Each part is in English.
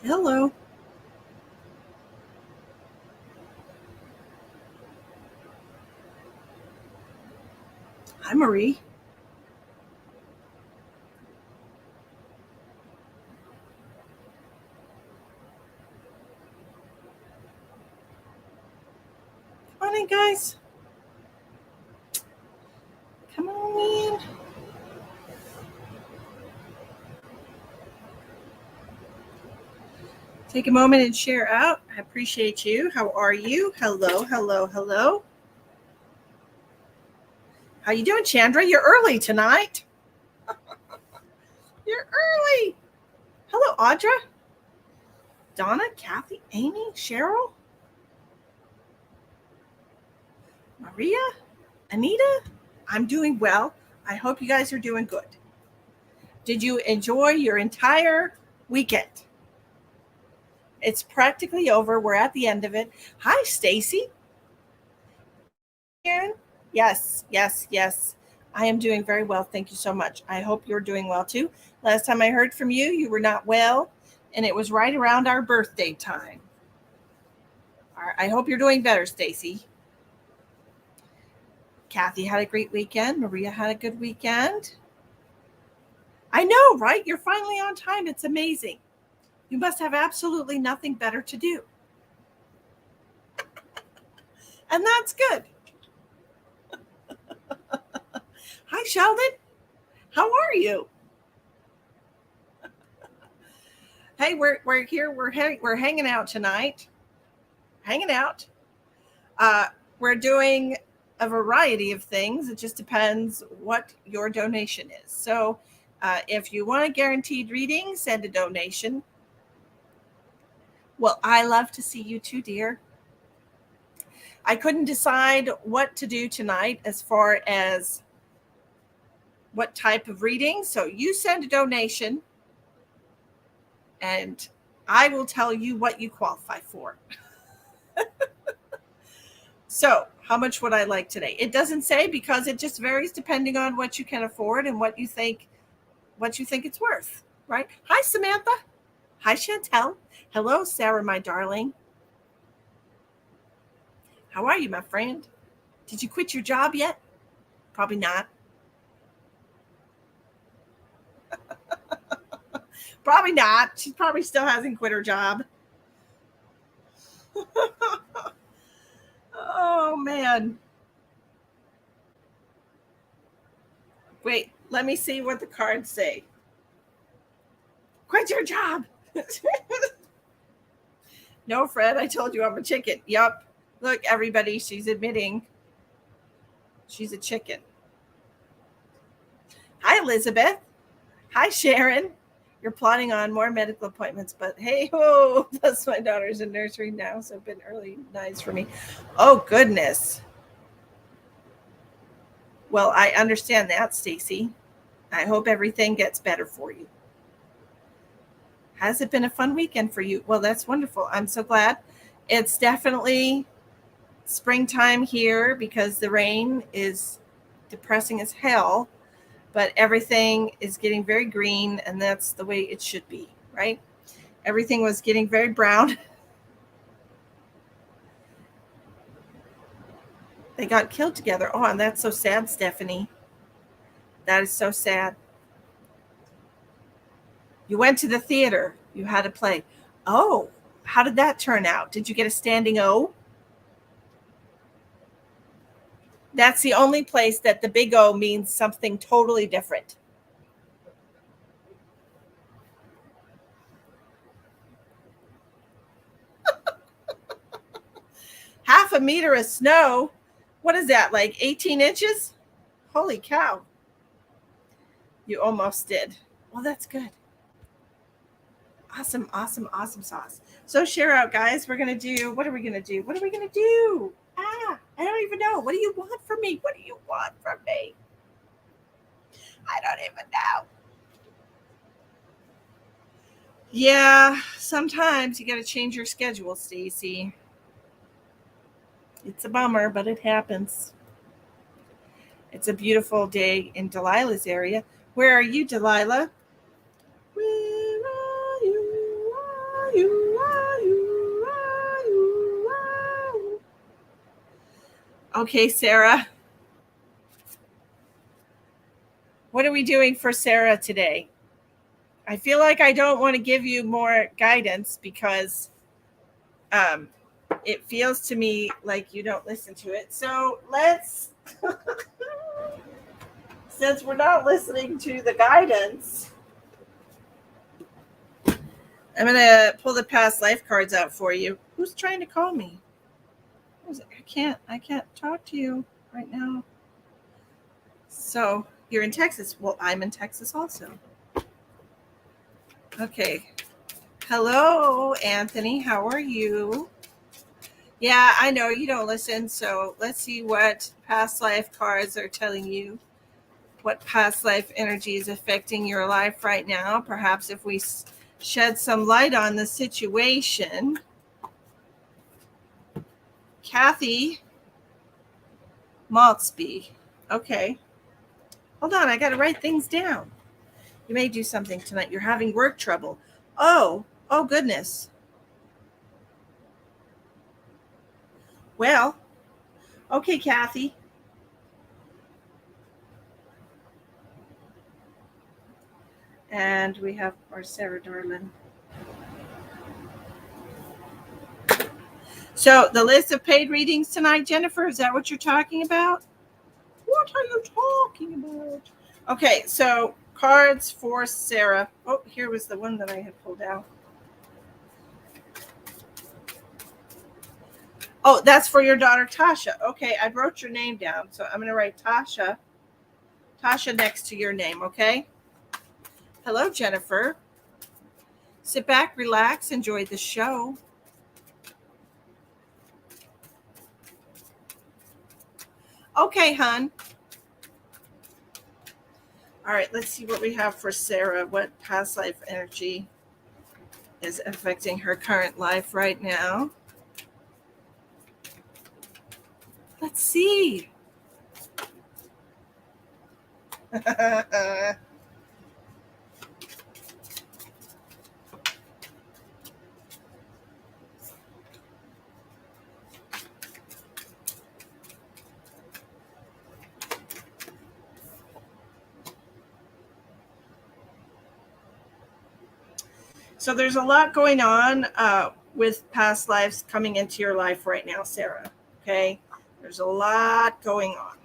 Hello. Hi, Marie. Come on in, guys. Come on in. Take a moment and share out. I appreciate you. How are you? Hello, hello, hello. How you doing, Chandra? You're early tonight. You're early. Hello, Audra, Donna, Kathy, Amy, Cheryl, Maria, Anita. I'm doing well. I hope you guys are doing good. Did you enjoy your entire weekend? It's practically over. We're at the end of it. Hi, Stacy. Karen? Yes, yes, yes. I am doing very well. Thank you so much. I hope you're doing well too. Last time I heard from you, you were not well, and it was right around our birthday time. I hope you're doing better, Stacy. Kathy had a great weekend. Maria had a good weekend. I know, right? You're finally on time. It's amazing. You must have absolutely nothing better to do. And that's good. Hi, Sheldon. How are you? Hey, we're here. We're hanging out tonight. Hanging out. Uh, we're doing a variety of things. It just depends what your donation is. So, if you want a guaranteed reading, send a donation. Well, I love to see you too, dear. I couldn't decide what to do tonight as far as what type of reading. So, you send a donation and I will tell you what you qualify for. So, how much would I like today? It doesn't say because it just varies depending on what you can afford and what you think it's worth, right? Hi, Samantha. Hi, Chantel. Hello, Sarah, my darling. How are you, my friend? Did you quit your job yet? Probably not. Probably not. She probably still hasn't quit her job. Oh, man. Wait, let me see what the cards say. Quit your job. No, Fred, I told you I'm a chicken. Yup. Look, everybody, she's admitting she's a chicken. Hi, Elizabeth. Hi, Sharon. You're plotting on more medical appointments, but hey ho, plus my daughter's in nursery now, so it's been early nights for me. Oh goodness. Well, I understand that, Stacy. I hope everything gets better for you. Has it been a fun weekend for you? Well, that's wonderful. I'm so glad. It's definitely springtime here because the rain is depressing as hell, but everything is getting very green, and that's the way it should be, right? Everything was getting very brown. They got killed together. Oh, and that's so sad, Stephanie. That is so sad. You went to the theater. You had to play. Oh, how did that turn out? Did you get a standing O? That's the only place that the big O means something totally different. Half a meter of snow. What is that, like 18 inches? Holy cow. You almost did. Well, that's good. Awesome, awesome, awesome sauce. So share out, guys. We're gonna do. What are we gonna do? What are we gonna do? I don't even know. What do you want from me? What do you want from me? I don't even know. Yeah, sometimes you got to change your schedule, Stacy. It's a bummer, but it happens. It's a beautiful day in Delilah's area. Where are you, Delilah? Where are you? Okay, Sarah. What are we doing for Sarah today? I feel like I don't want to give you more guidance because it feels to me like you don't listen to it. So let's, since we're not listening to the guidance, I'm going to pull the past life cards out for you. Who's trying to call me? I can't talk to you right now. So you're in Texas. Well, I'm in Texas also. Okay. Hello, Anthony. How are you? Yeah, I know you don't listen. So let's see what past life cards are telling you. What past life energy is affecting your life right now. Perhaps if we shed some light on the situation. Kathy Maltzby. Okay. Hold on. I got to write things down. You may do something tonight. You're having work trouble. Oh goodness. Well, okay, Kathy. And we have our Sarah Darlin. So the list of paid readings tonight, Jennifer, is that what you're talking about? What are you talking about? Okay, so cards for Sarah. Oh, here was the one that I had pulled out. Oh, that's for your daughter, Tasha. Okay, I wrote your name down. So I'm going to write Tasha next to your name, okay? Hello, Jennifer. Sit back, relax, enjoy the show. Okay, hon. All right, let's see what we have for Sarah. What past life energy is affecting her current life right now? Let's see. So there's a lot going on with past lives coming into your life right now, Sarah. Okay, there's a lot going on.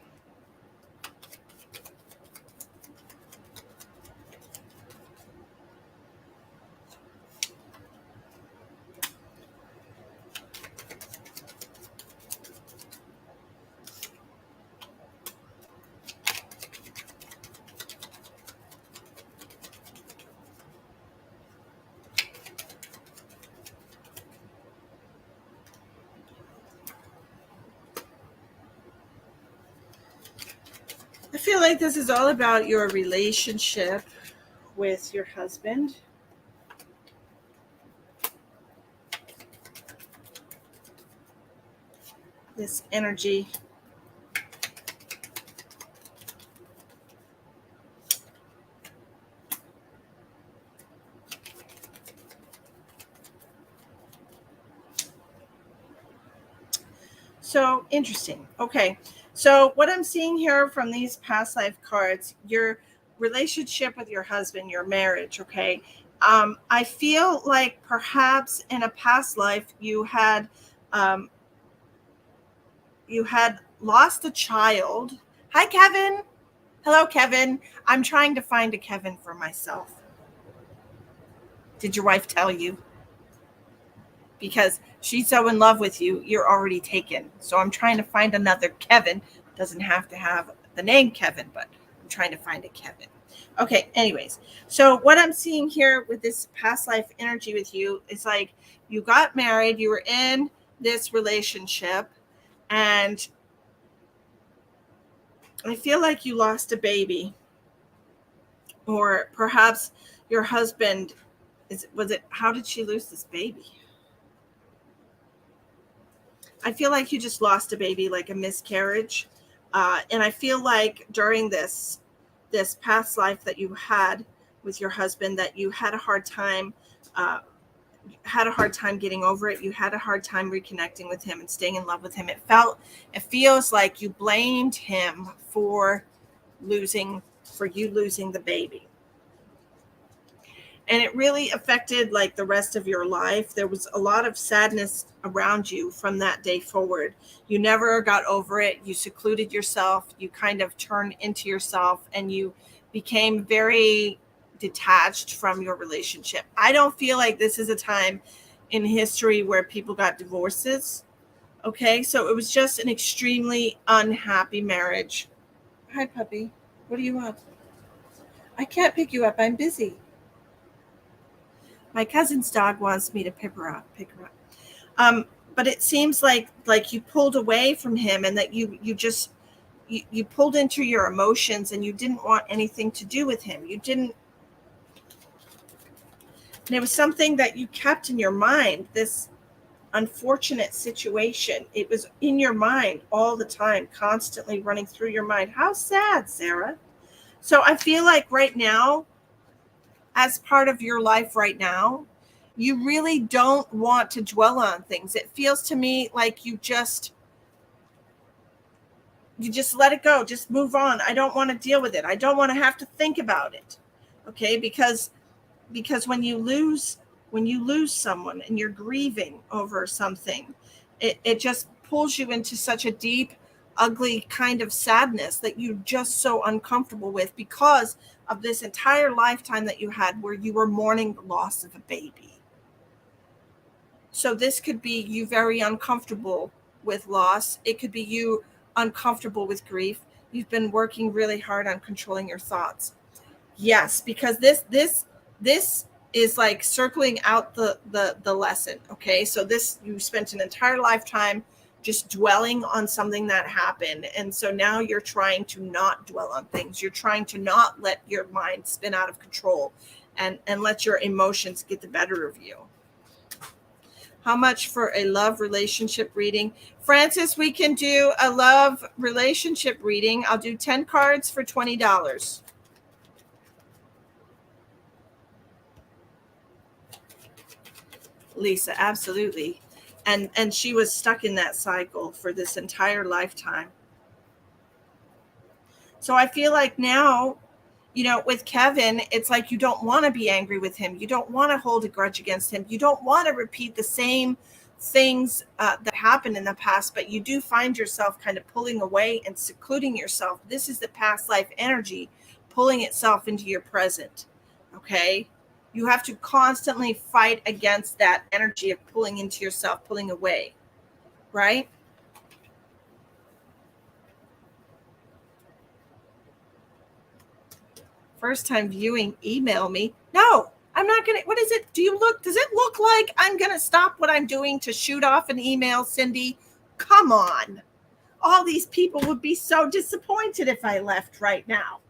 I feel like this is all about your relationship with your husband. This energy. So interesting. Okay. So what I'm seeing here from these past life cards, your relationship with your husband, your marriage, okay? I feel like perhaps in a past life um, you had lost a child. Hi, Kevin. Hello, Kevin. I'm trying to find a Kevin for myself. Did your wife tell you? Because she's so in love with you, you're already taken. So I'm trying to find another Kevin. Doesn't have to have the name Kevin, but I'm trying to find a Kevin. Okay, anyways. So what I'm seeing here with this past life energy with you is like you got married, you were in this relationship, and I feel like you lost a baby. Or perhaps your husband how did she lose this baby? I feel like you just lost a baby, like a miscarriage. And I feel like during this past life that you had with your husband, that you had a hard time had a hard time getting over it. You had a hard time reconnecting with him and staying in love with him. It feels like you blamed him for you losing the baby. And it really affected like the rest of your life. There was a lot of sadness around you from that day forward. You never got over it. You secluded yourself. You kind of turned into yourself, and you became very detached from your relationship. I don't feel like this is a time in history where people got divorces. Okay, so it was just an extremely unhappy marriage. Hi, puppy. What do you want? I can't pick you up. I'm busy. My cousin's dog wants me to pick her up. But it seems like you pulled away from him, and that you pulled into your emotions, and you didn't want anything to do with him. You didn't. And it was something that you kept in your mind. This unfortunate situation. It was in your mind all the time, constantly running through your mind. How sad, Sarah. So I feel like right now, as part of your life right now, you really don't want to dwell on things. It feels to me like you just let it go. Just move on. I don't want to deal with it. I don't want to have to think about it. Okay? Because when you lose someone and you're grieving over something, it just pulls you into such a deep, ugly kind of sadness that you're just so uncomfortable with, because of this entire lifetime that you had where you were mourning the loss of a baby. So this could be you very uncomfortable with loss. It could be you uncomfortable with grief. You've been working really hard on controlling your thoughts. Yes, because this is like circling out the lesson. Okay, so this, you spent an entire lifetime just dwelling on something that happened, and so now you're trying to not dwell on things. You're trying to not let your mind spin out of control, and let your emotions get the better of you. How much for a love relationship reading? Francis, we can do a love relationship reading. I'll do 10 cards for $20. Lisa, absolutely. And she was stuck in that cycle for this entire lifetime. So I feel like now, with Kevin, it's like you don't want to be angry with him. You don't want to hold a grudge against him. You don't want to repeat the same things that happened in the past, but you do find yourself kind of pulling away and secluding yourself. This is the past life energy pulling itself into your present. Okay? You have to constantly fight against that energy of pulling into yourself, pulling away, right? First time viewing, email me. No, I'm not going to. What is it? Does it look like I'm going to stop what I'm doing to shoot off an email, Cindy? Come on. All these people would be so disappointed if I left right now.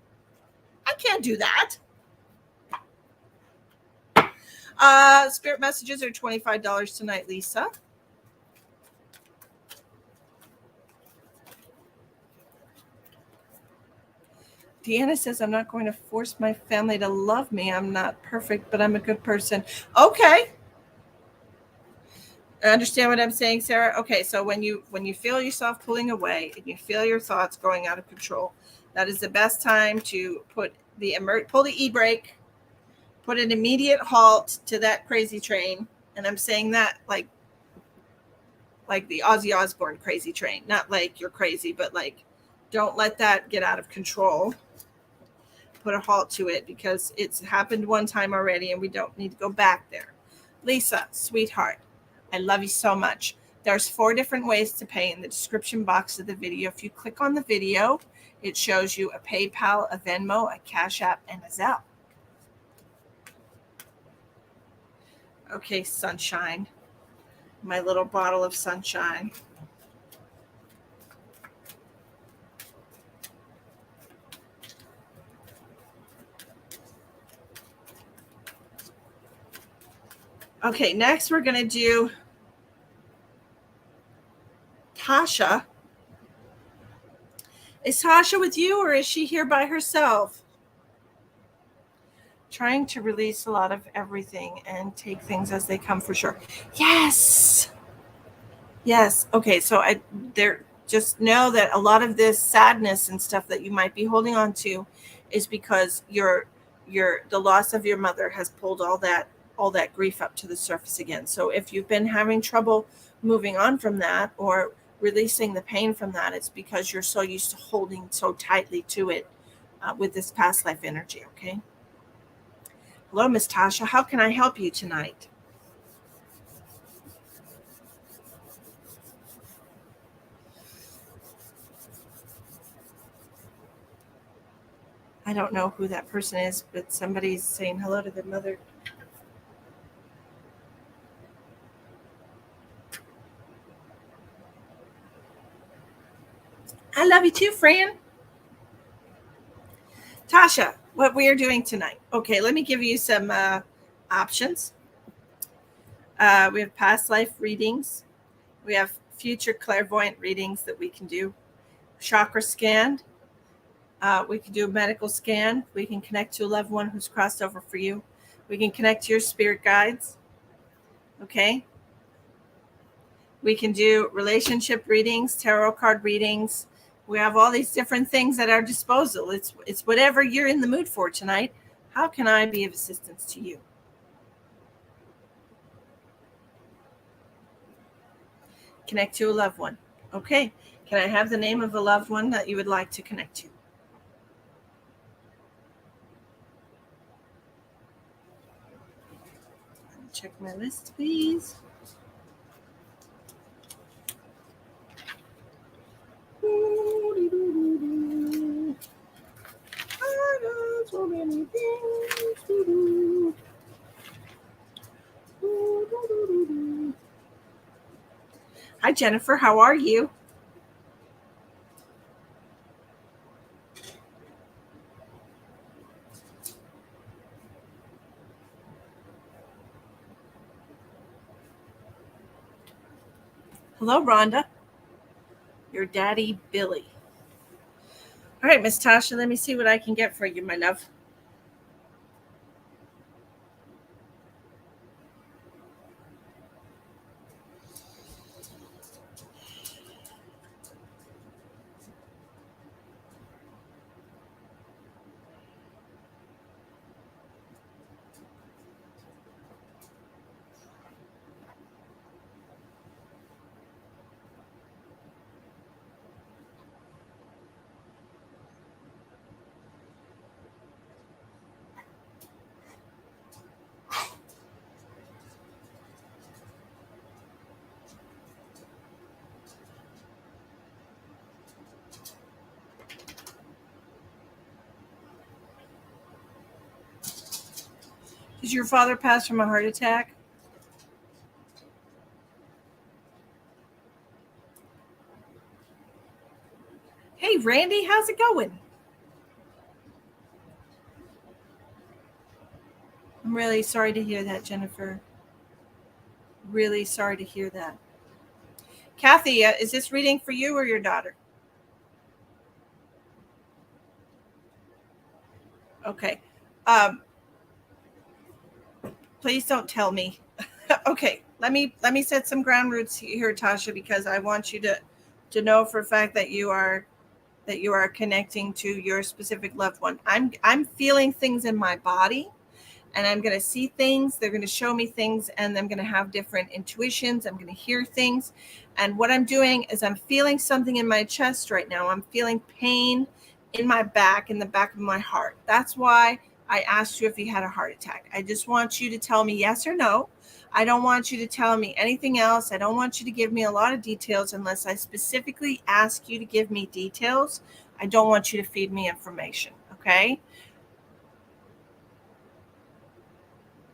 I can't do that. Spirit messages are $25 tonight, Lisa. Deanna says, I'm not going to force my family to love me. I'm not perfect, but I'm a good person. Okay. I understand what I'm saying, Sarah. Okay, so when you feel yourself pulling away and you feel your thoughts going out of control, that is the best time to pull the e-brake, put an immediate halt to that crazy train. And I'm saying that like the Ozzy Osbourne crazy train, not like you're crazy, but like don't let that get out of control. Put a halt to it, because it's happened one time already and we don't need to go back there. Lisa, sweetheart, I love you so much. There's 4 different ways to pay in the description box of the video. If you click on the video, it shows you a PayPal, a Venmo, a Cash App, and a Zelle. Okay, sunshine. My little bottle of sunshine. Okay, next we're going to do Tasha. Is Tasha with you, or is she here by herself? trying to release a lot of everything and take things as they come for sure. Yes. Okay. So just know that a lot of this sadness and stuff that you might be holding on to is because the loss of your mother has pulled all that grief up to the surface again. So if you've been having trouble moving on from that or releasing the pain from that, it's because you're so used to holding so tightly to it with this past life energy. Okay. Hello, Miss Tasha. How can I help you tonight? I don't know who that person is, but somebody's saying hello to their mother. I love you too, Fran. Tasha, what we are doing tonight. Okay, let me give you some options. We have past life readings. We have future clairvoyant readings that we can do. Chakra scan. We can do a medical scan. We can connect to a loved one who's crossed over for you. We can connect to your spirit guides. Okay. We can do relationship readings, tarot card readings. We have all these different things at our disposal. It's whatever you're in the mood for tonight. How can I be of assistance to you? Connect to a loved one. Okay. Can I have the name of a loved one that you would like to connect to? Check my list, please. I got so many things to do. Hi, Jennifer. How are you? Hello, Rhonda. Your daddy, Billy. All right, Miss Tasha, let me see what I can get for you, my love. Did your father pass from a heart attack? Hey, Randy, how's it going? I'm really sorry to hear that, Jennifer. Really sorry to hear that. Kathy, is this reading for you or your daughter? Okay. Please don't tell me. Okay, let me set some ground roots here, Tasha, because I want you to know for a fact that you are connecting to your specific loved one. I'm feeling things in my body, and I'm going to see things. They're going to show me things, and I'm going to have different intuitions. I'm going to hear things. And what I'm doing is I'm feeling something in my chest right now. I'm feeling pain in my back, in the back of my heart. That's why I asked you if you had a heart attack. I just want you to tell me yes or no. I don't want you to tell me anything else. I don't want you to give me a lot of details unless I specifically ask you to give me details. I don't want you to feed me information. Okay?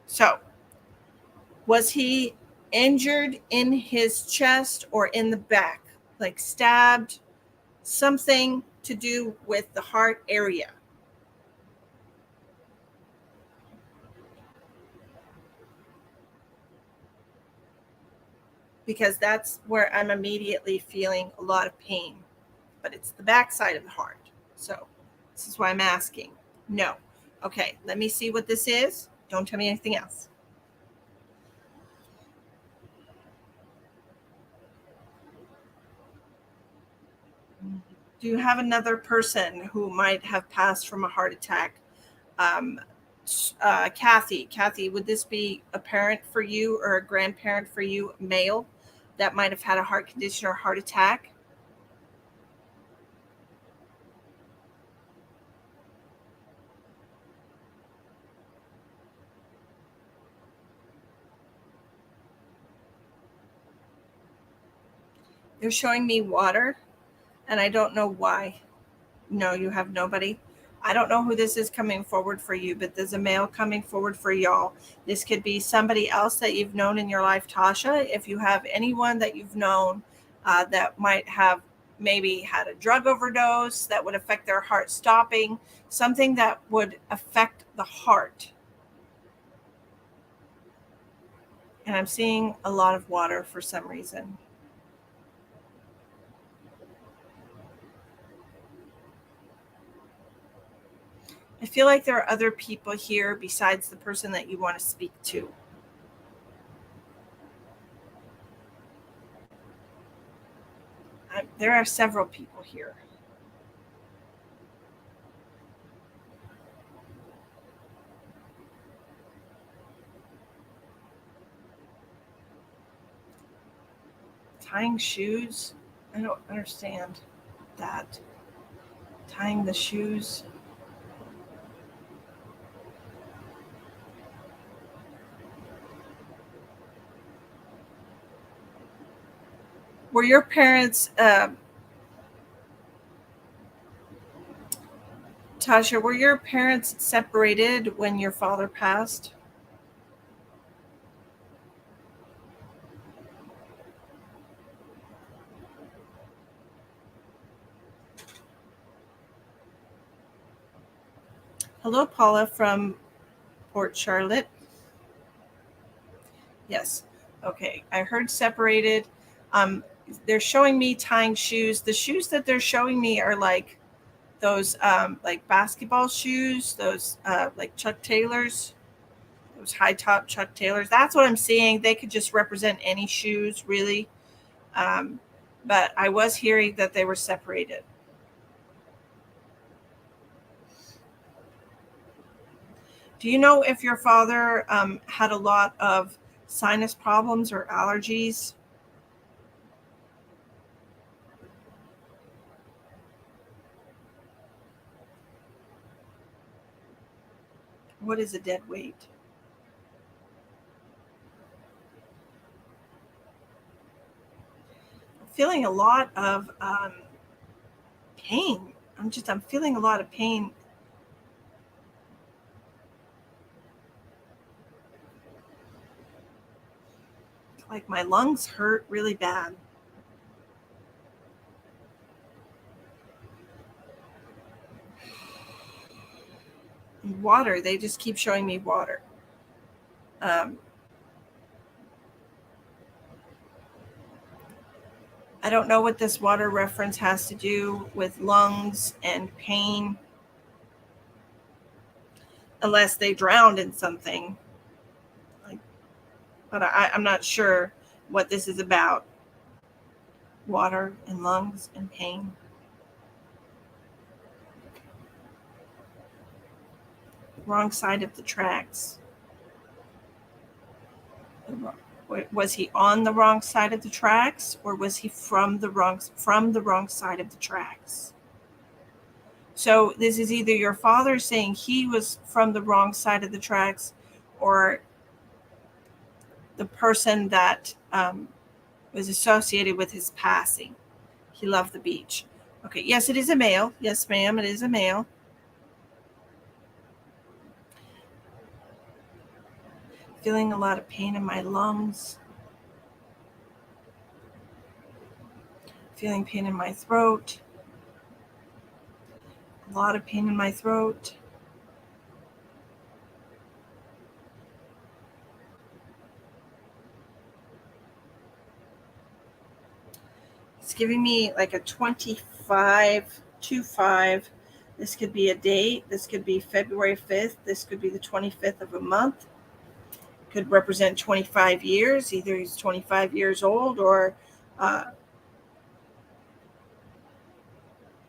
So, was he injured in his chest or in the back? Like stabbed? Something to do with the heart area? Because that's where I'm immediately feeling a lot of pain. But it's the back side of the heart. So this is why I'm asking. No. Okay, let me see what this is. Don't tell me anything else. Do you have another person who might have passed from a heart attack? Um, Kathy, would this be a parent for you or a grandparent for you, male, that might have had a heart condition or heart attack? They're showing me water, and I don't know why. No, you have nobody. I don't know who this is coming forward for you, but there's a male coming forward for y'all. This could be somebody else that you've known in your life, Tasha. If you have anyone that you've known that might have maybe had a drug overdose that would affect their heart stopping, something that would affect the heart. And I'm seeing a lot of water for some reason. I feel like there are other people here besides the person that you want to speak to. There are several people here. Tying shoes? I don't understand that. Tying the shoes. Were your parents, Tasha, were your parents separated when your father passed? Hello, Paula from Port Charlotte. Yes. Okay. I heard separated. They're showing me tying shoes. The shoes that they're showing me are like those like basketball shoes, those like Chuck Taylors, those high top Chuck Taylors. That's what I'm seeing. They could just represent any shoes, really. Um, but I was hearing that they were separated. Do you know if your father had a lot of sinus problems or allergies? What is a dead weight? I'm feeling a lot of pain. I'm feeling a lot of pain. Like my lungs hurt really bad. And water, they just keep showing me water. Um, I don't know what this water reference has to do with lungs and pain, unless they drowned in something. Like, but I'm not sure what this is about. Water and lungs and pain. Wrong side of the tracks. Was he on the wrong side of the tracks, or was he from the wrong side of the tracks? So this is either your father saying he was from the wrong side of the tracks, or the person that was associated with his passing. He loved the beach. Okay, yes, it is a male. Yes, ma'am, it is a male. Feeling a lot of pain in my lungs. Feeling pain in my throat. A lot of pain in my throat. It's giving me like a 25, 2, 5. This could be a date. This could be February 5th. This could be the 25th of a month. Could represent 25 years. Either he's 25 years old or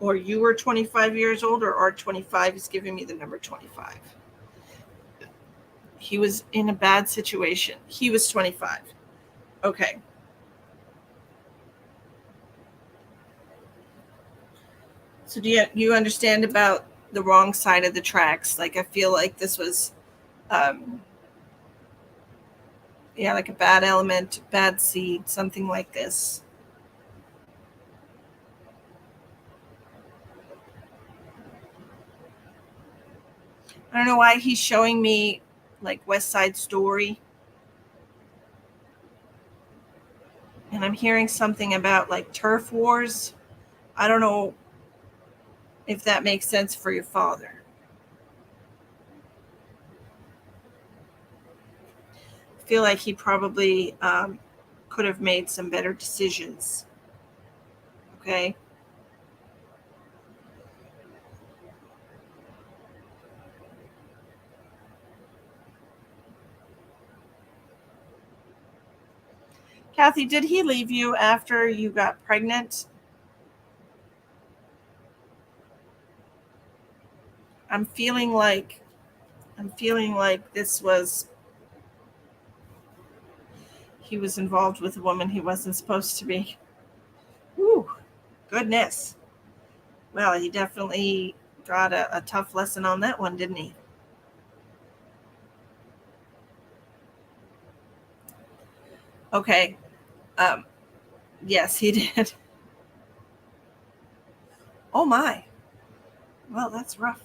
you were 25 years old, or R25 is giving me the number 25. He was in a bad situation. He was 25. Okay. So do you understand about the wrong side of the tracks? Like, I feel like this was, like a bad element, bad seed, something like this. I don't know why he's showing me like West Side Story. And I'm hearing something about like turf wars. I don't know if that makes sense for your father. I feel like he probably could have made some better decisions. Okay. Kathy, did he leave you after you got pregnant? I'm feeling like this was, he was involved with a woman he wasn't supposed to be. Whew, goodness. Well, he definitely got a tough lesson on that one, didn't he? Okay. Yes, he did. Oh my. Well, that's rough.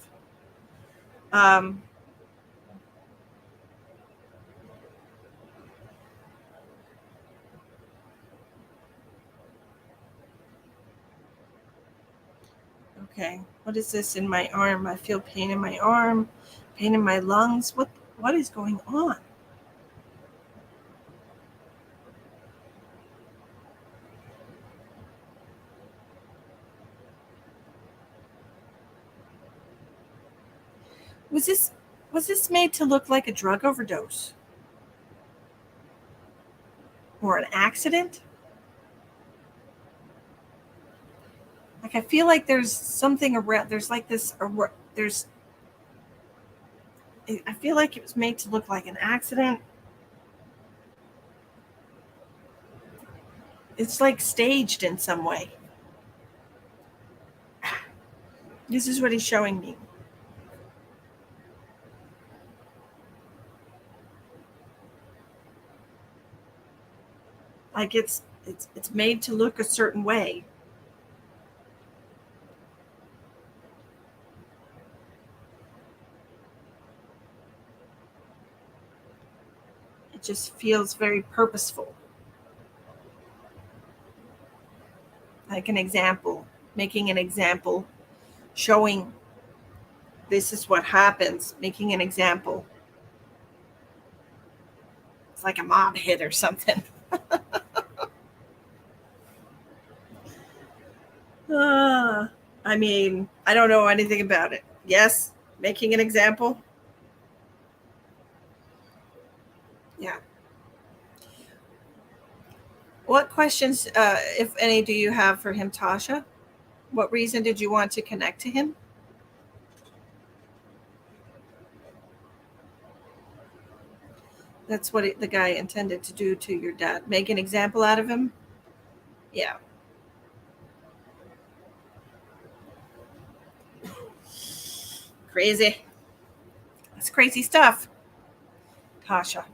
Okay. What is this in my arm? I feel pain in my arm, pain in my lungs. What is going on? Was this made to look like a drug overdose? Or an accident? Like, I feel like there's something around, there's like this, there's, I feel like it was made to look like an accident. It's like staged in some way. This is what he's showing me. Like it's made to look a certain way. It just feels very purposeful. Like an example, making an example, showing this is what happens, making an example. It's like a mob hit or something. I mean, I don't know anything about it. Yes, making an example. Yeah. What questions, if any, do you have for him, Tasha? What reason did you want to connect to him? That's what the guy intended to do to your dad. Make an example out of him? Yeah. Crazy. That's crazy stuff, Tasha.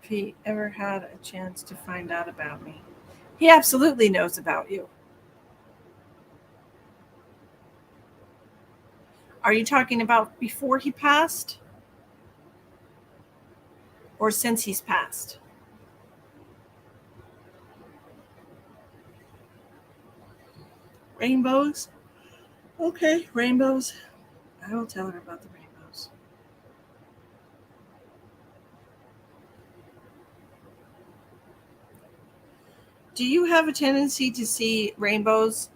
If he ever had a chance to find out about me, he absolutely knows about you. Are you talking about before he passed or since he's passed? Rainbows? Okay, rainbows. I will tell her about the rainbows. Do you have a tendency to see rainbows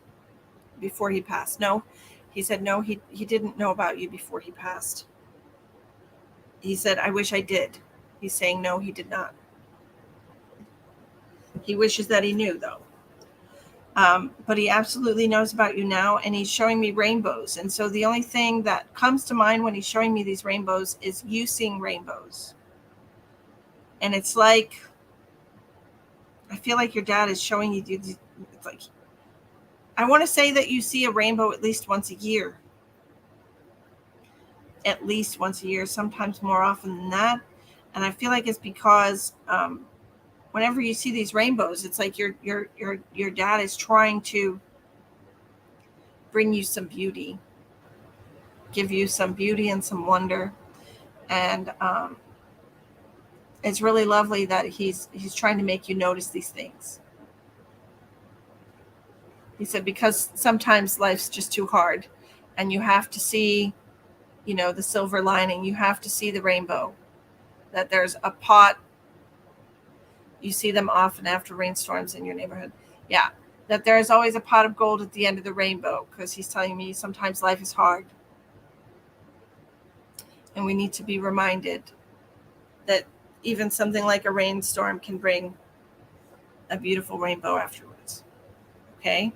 before he passed? No. He said no, he didn't know about you before he passed. He said, I wish I did. He's saying no, he did not. He wishes that he knew, though. But he absolutely knows about you now, and he's showing me rainbows. And so the only thing that comes to mind when he's showing me these rainbows is you seeing rainbows. And it's like, I feel like your dad is showing you, it's like, I want to say that you see a rainbow at least once a year. At least once a year, sometimes more often than that. And I feel like it's because whenever you see these rainbows, it's like your dad is trying to bring you some beauty, give you some beauty and some wonder. And it's really lovely that he's trying to make you notice these things. He said, because sometimes life's just too hard and you have to see, the silver lining. You have to see the rainbow, that there's a pot. You see them often after rainstorms in your neighborhood. Yeah, that there's always a pot of gold at the end of the rainbow, because he's telling me sometimes life is hard. And we need to be reminded that even something like a rainstorm can bring a beautiful rainbow afterwards. Okay?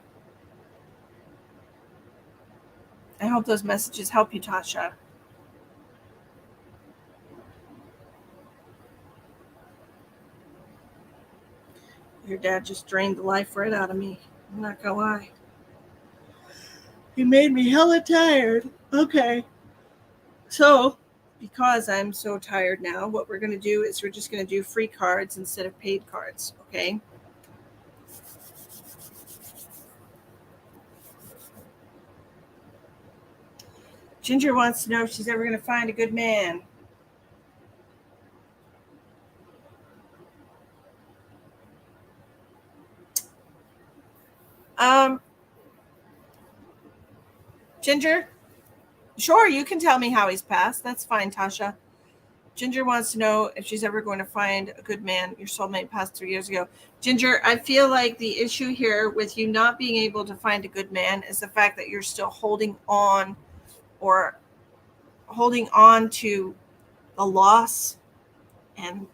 I hope those messages help you, Tasha. Your dad just drained the life right out of me. I'm not gonna lie. He made me hella tired. Okay. So, because I'm so tired now, what we're gonna do is we're just gonna do free cards instead of paid cards. Okay? Ginger wants to know if she's ever gonna find a good man. Ginger? Sure, you can tell me how he's passed. That's fine, Tasha. Ginger wants to know if she's ever going to find a good man. Your soulmate passed 3 years ago. Ginger, I feel like the issue here with you not being able to find a good man is the fact that you're still holding on to the loss and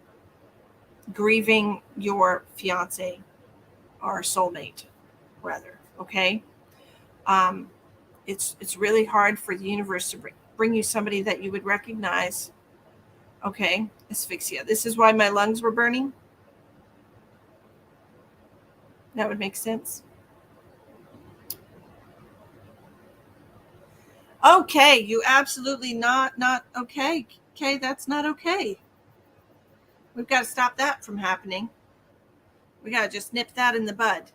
grieving your fiance or soulmate, rather. Okay? It's really hard for the universe to bring you somebody that you would recognize. Okay, asphyxia. This is why my lungs were burning. That would make sense. Okay, you absolutely not okay. Okay, that's not okay. We've got to stop that from happening. We got to just nip that in the bud.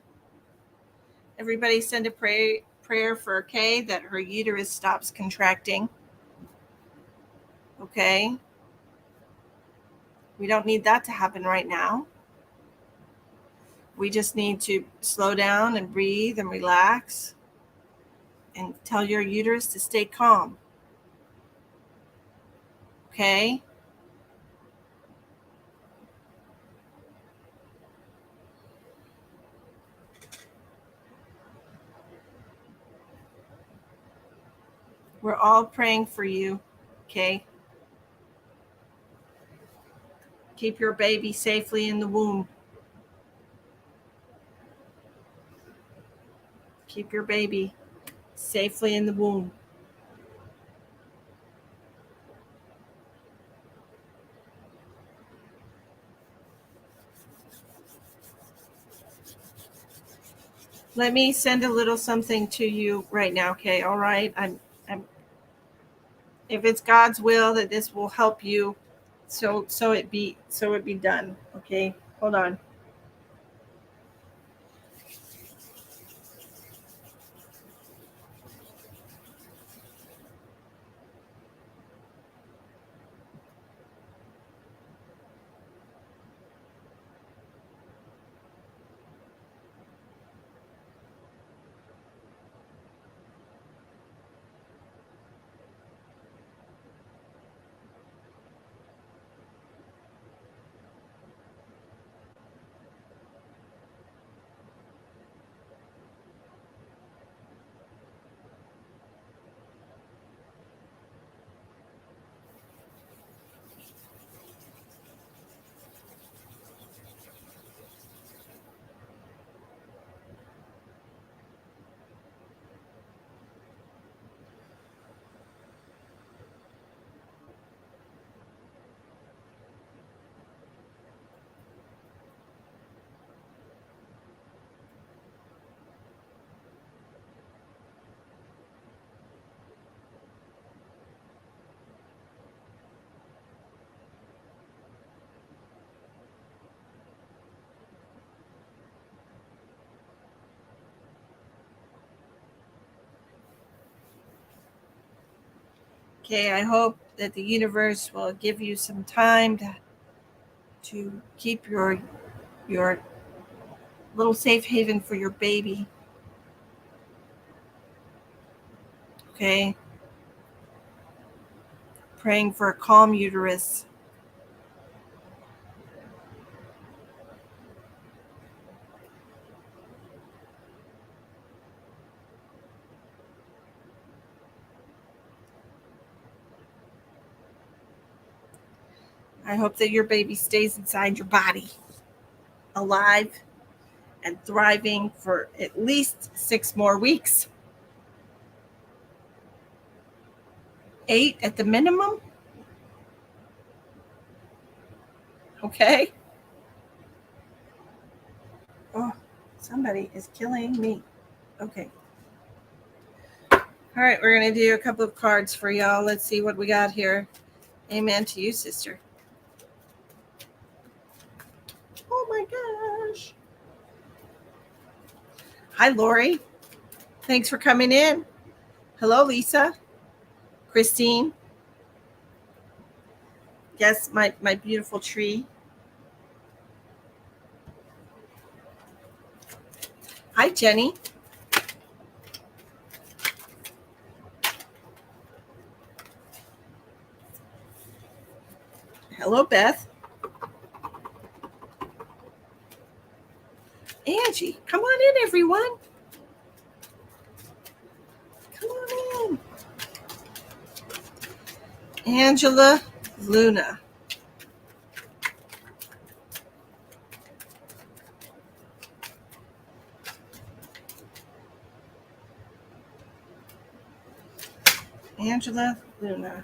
Everybody send a prayer for Kay that her uterus stops contracting. Okay? We don't need that to happen right now. We just need to slow down and breathe and relax and tell your uterus to stay calm. Okay? We're all praying for you. Okay? Keep your baby safely in the womb. Keep your baby safely in the womb. Let me send a little something to you right now, okay? All right. I'm if it's God's will that this will help you, so it be done. Okay? Hold on. Okay, I hope that the universe will give you some time to keep your little safe haven for your baby. Okay? Praying for a calm uterus. I hope that your baby stays inside your body, alive and thriving for at least 6 more weeks. 8 at the minimum. Okay? Oh, somebody is killing me. Okay. All right, we're going to do a couple of cards for y'all. Let's see what we got here. Amen to you, sister. Oh my gosh. Hi, Lori. Thanks for coming in. Hello, Lisa. Christine. Yes, my beautiful tree. Hi, Jenny. Hello, Beth. Angie. Come on in, everyone. Come on in. Angela Luna. Angela Luna.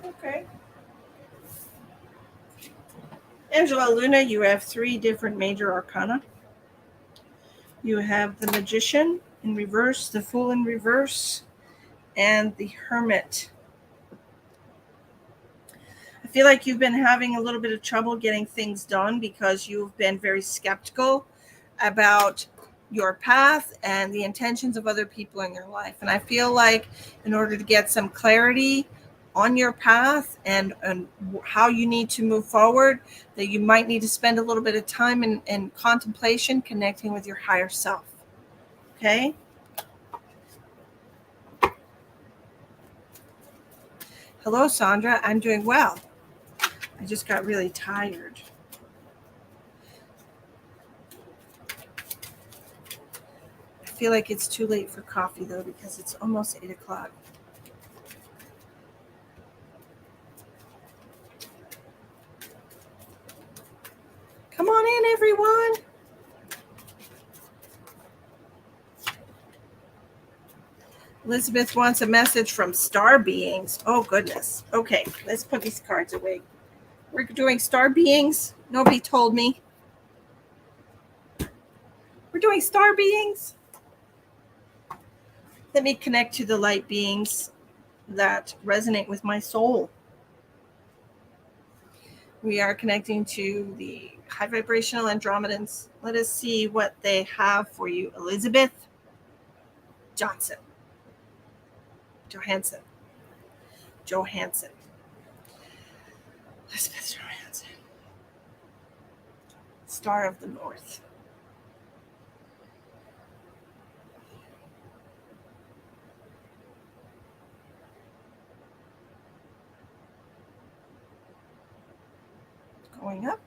Okay. Angela Luna, you have 3 different major arcana. You have the Magician in reverse, the Fool in reverse, and the Hermit. I feel like you've been having a little bit of trouble getting things done because you've been very skeptical about your path and the intentions of other people in your life. And I feel like in order to get some clarity on your path and how you need to move forward, that you might need to spend a little bit of time in contemplation, connecting with your higher self. Okay? Hello, Sandra. I'm doing well. I just got really tired. I feel like it's too late for coffee, though, because it's almost 8 o'clock. Come on in, everyone. Elizabeth wants a message from star beings. Oh, goodness. Okay, let's put these cards away. We're doing star beings. Nobody told me. We're doing star beings. Let me connect to the light beings that resonate with my soul. We are connecting to the high vibrational Andromedans. Let us see what they have for you. Elizabeth Johansson. Elizabeth Johansson. Star of the North. Going up.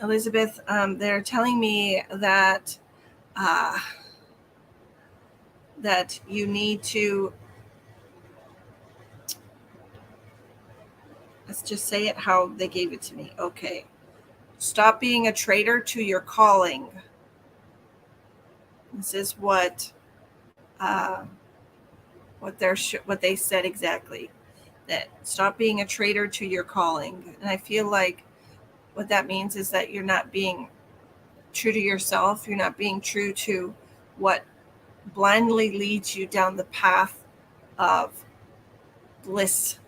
Elizabeth, they're telling me that that you need to, let's just say it how they gave it to me. Okay. Stop being a traitor to your calling. This is what they said exactly. That stop being a traitor to your calling. And I feel like what that means is that you're not being true to yourself. You're not being true to what blindly leads you down the path of bliss.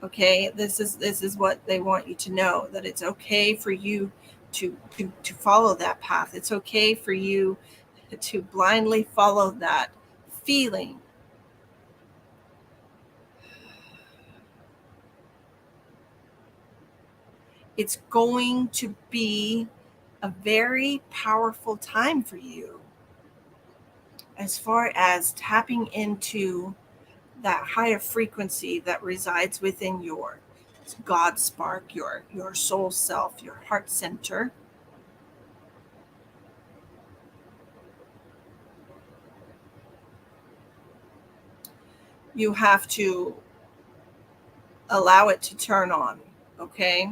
Okay, this is what they want you to know, that it's okay for you to follow that path. It's okay for you to blindly follow that feeling. It's going to be a very powerful time for you as far as tapping into that higher frequency that resides within your God spark, your soul self, your heart center. You have to allow it to turn on, okay?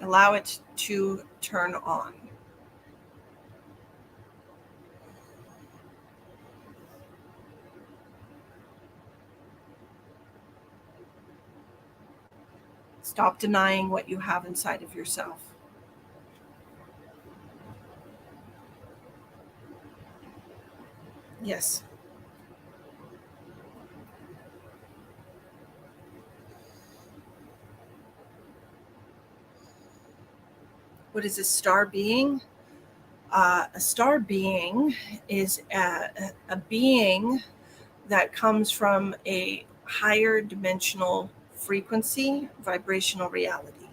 Allow it to turn on. Stop denying what you have inside of yourself. Yes. What is a star being? A star being is a being that comes from a higher dimensional frequency, vibrational reality.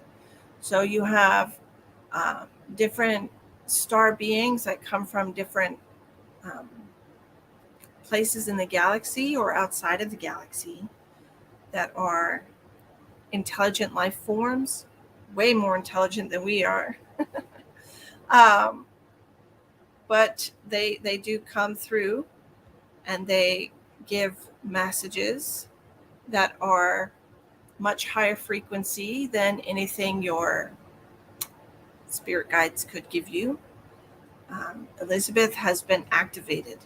So you have different star beings that come from different um, places in the galaxy or outside of the galaxy that are intelligent life forms, way more intelligent than we are. um, but they do come through and they give messages that are much higher frequency than anything your spirit guides could give you. Elizabeth has been activated.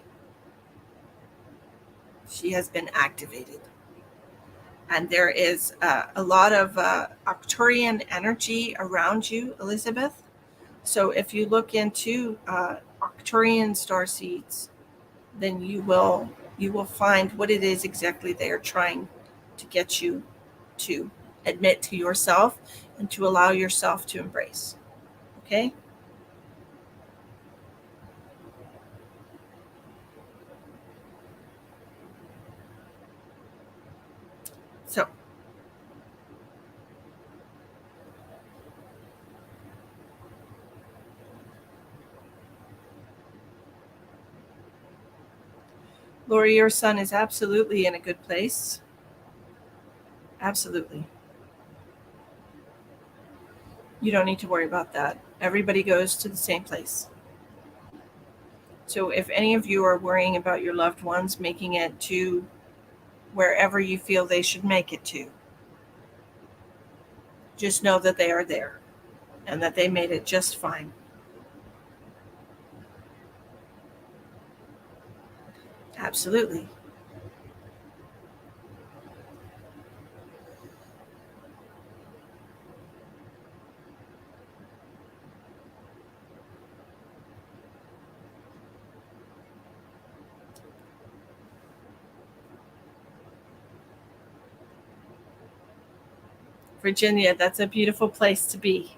She has been activated. And there is a lot of Arcturian energy around you, Elizabeth. So if you look into Arcturian star seeds, then you will find what it is exactly they are trying to get you to admit to yourself and to allow yourself to embrace. Okay? So, Lori, your son is absolutely in a good place. Absolutely. You don't need to worry about that. Everybody goes to the same place. So if any of you are worrying about your loved ones making it to wherever you feel they should make it to, just know that they are there and that they made it just fine. Absolutely. Virginia, that's a beautiful place to be.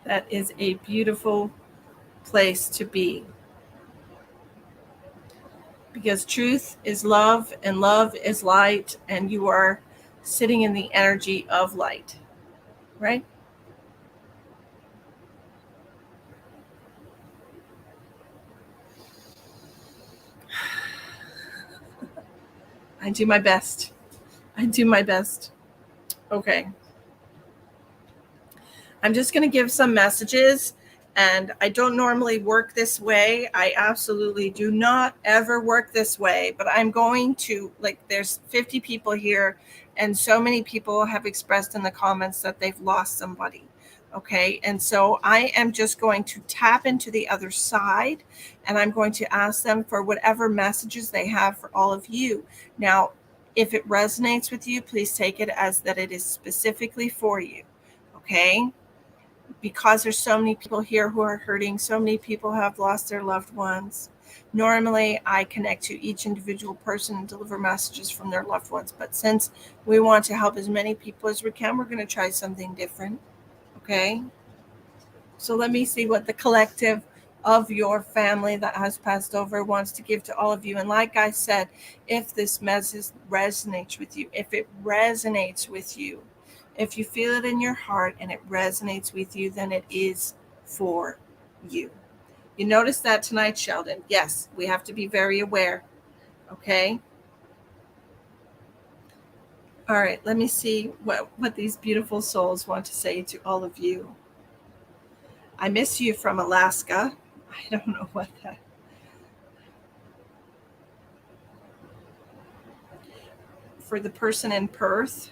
That is a beautiful place to be. Because truth is love and love is light, and you are sitting in the energy of light, right? I do my best. I do my best. Okay. I'm just going to give some messages, and I don't normally work this way. I absolutely do not ever work this way, but I'm going to, like, there's 50 people here, and so many people have expressed in the comments that they've lost somebody. Okay. And so I am just going to tap into the other side, and I'm going to ask them for whatever messages they have for all of you. Now, If it resonates with you, please take it as that it is specifically for you, okay? Because there's so many people here who are hurting, so many people have lost their loved ones. Normally, I connect to each individual person and deliver messages from their loved ones. But since we want to help as many people as we can, we're going to try something different, okay? So let me see what the collective of your family that has passed over wants to give to all of you. And like I said, if this message resonates with you, if it resonates with you, if you feel it in your heart and it resonates with you, then it is for you. You notice that tonight, Sheldon? Yes, we have to be very aware. Okay? All right, let me see what these beautiful souls want to say to all of you. I miss you from Alaska. I don't know what that. For the person in Perth,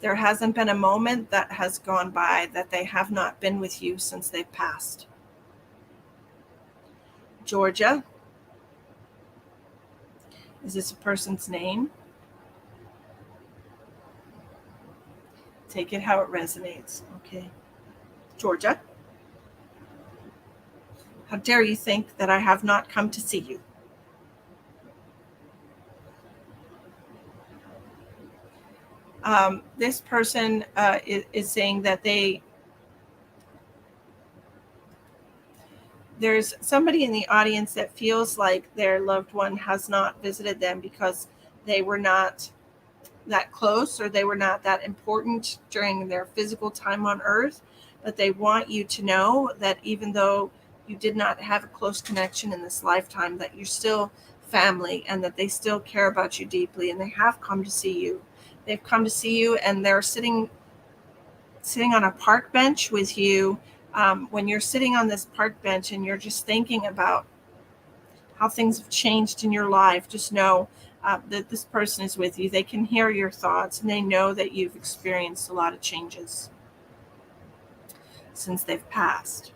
there hasn't been a moment that has gone by that they have not been with you since they've passed. Georgia, is this a person's name? Take it how it resonates. Okay. Georgia, how dare you think that I have not come to see you? This person is saying that there's somebody in the audience that feels like their loved one has not visited them because they were not that close or they were not that important during their physical time on earth, but they want you to know that even though you did not have a close connection in this lifetime, that you're still family and that they still care about you deeply, and they have come to see you. They've come to see you, and they're sitting on a park bench with you. When you're sitting on this park bench and you're just thinking about how things have changed in your life, just know that this person is with you. They can hear your thoughts, and they know that you've experienced a lot of changes since they've passed.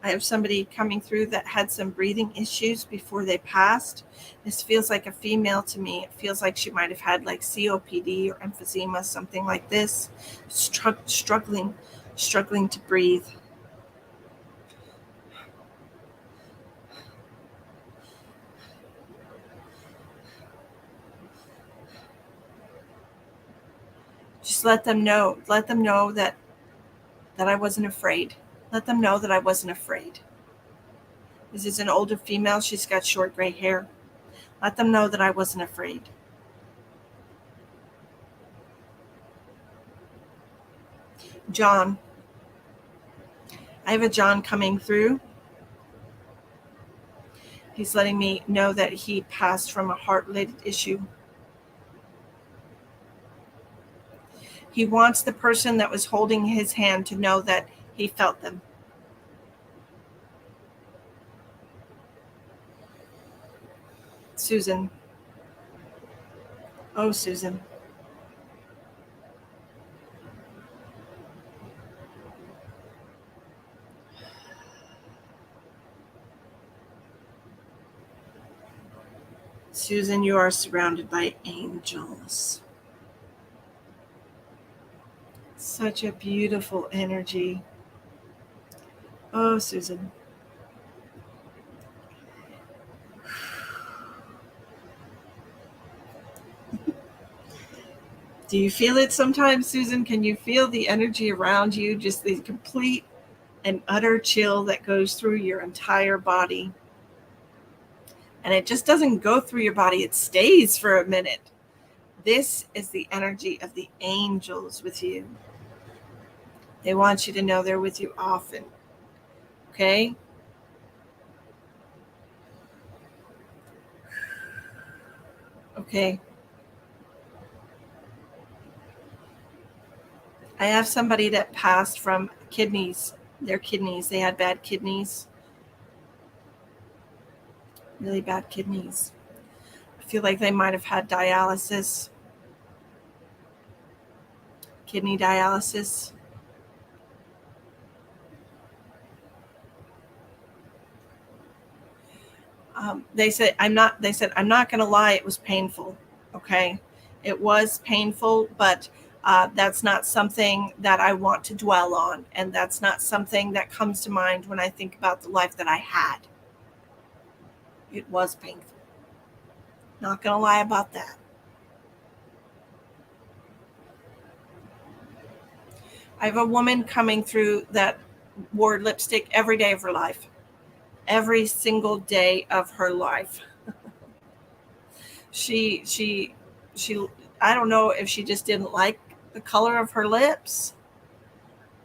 I have somebody coming through that had some breathing issues before they passed. This feels like a female to me. It feels like she might have had like COPD or emphysema, something like this, struggling to breathe. Just let them know that I wasn't afraid. Let them know that I wasn't afraid. This is an older female. She's got short gray hair. Let them know that I wasn't afraid. John. I have a John coming through. He's letting me know that he passed from a heart-related issue. He wants the person that was holding his hand to know that he felt them. Susan. Oh, Susan. Susan, you are surrounded by angels. Such a beautiful energy. Oh, Susan. Do you feel it sometimes, Susan? Can you feel the energy around you? Just the complete and utter chill that goes through your entire body. And it just doesn't go through your body, it stays for a minute. This is the energy of the angels with you. They want you to know they're with you often. Okay? Okay. I have somebody that passed from kidneys. Their kidneys. They had bad kidneys. Really bad kidneys. I feel like they might have had dialysis. Kidney dialysis. They said, I'm not going to lie, it was painful. Okay. It was painful, but that's not something that I want to dwell on. And that's not something that comes to mind when I think about the life that I had. It was painful. Not going to lie about that. I have a woman coming through that wore lipstick every day of her life. Every single day of her life. she I don't know if she just didn't like the color of her lips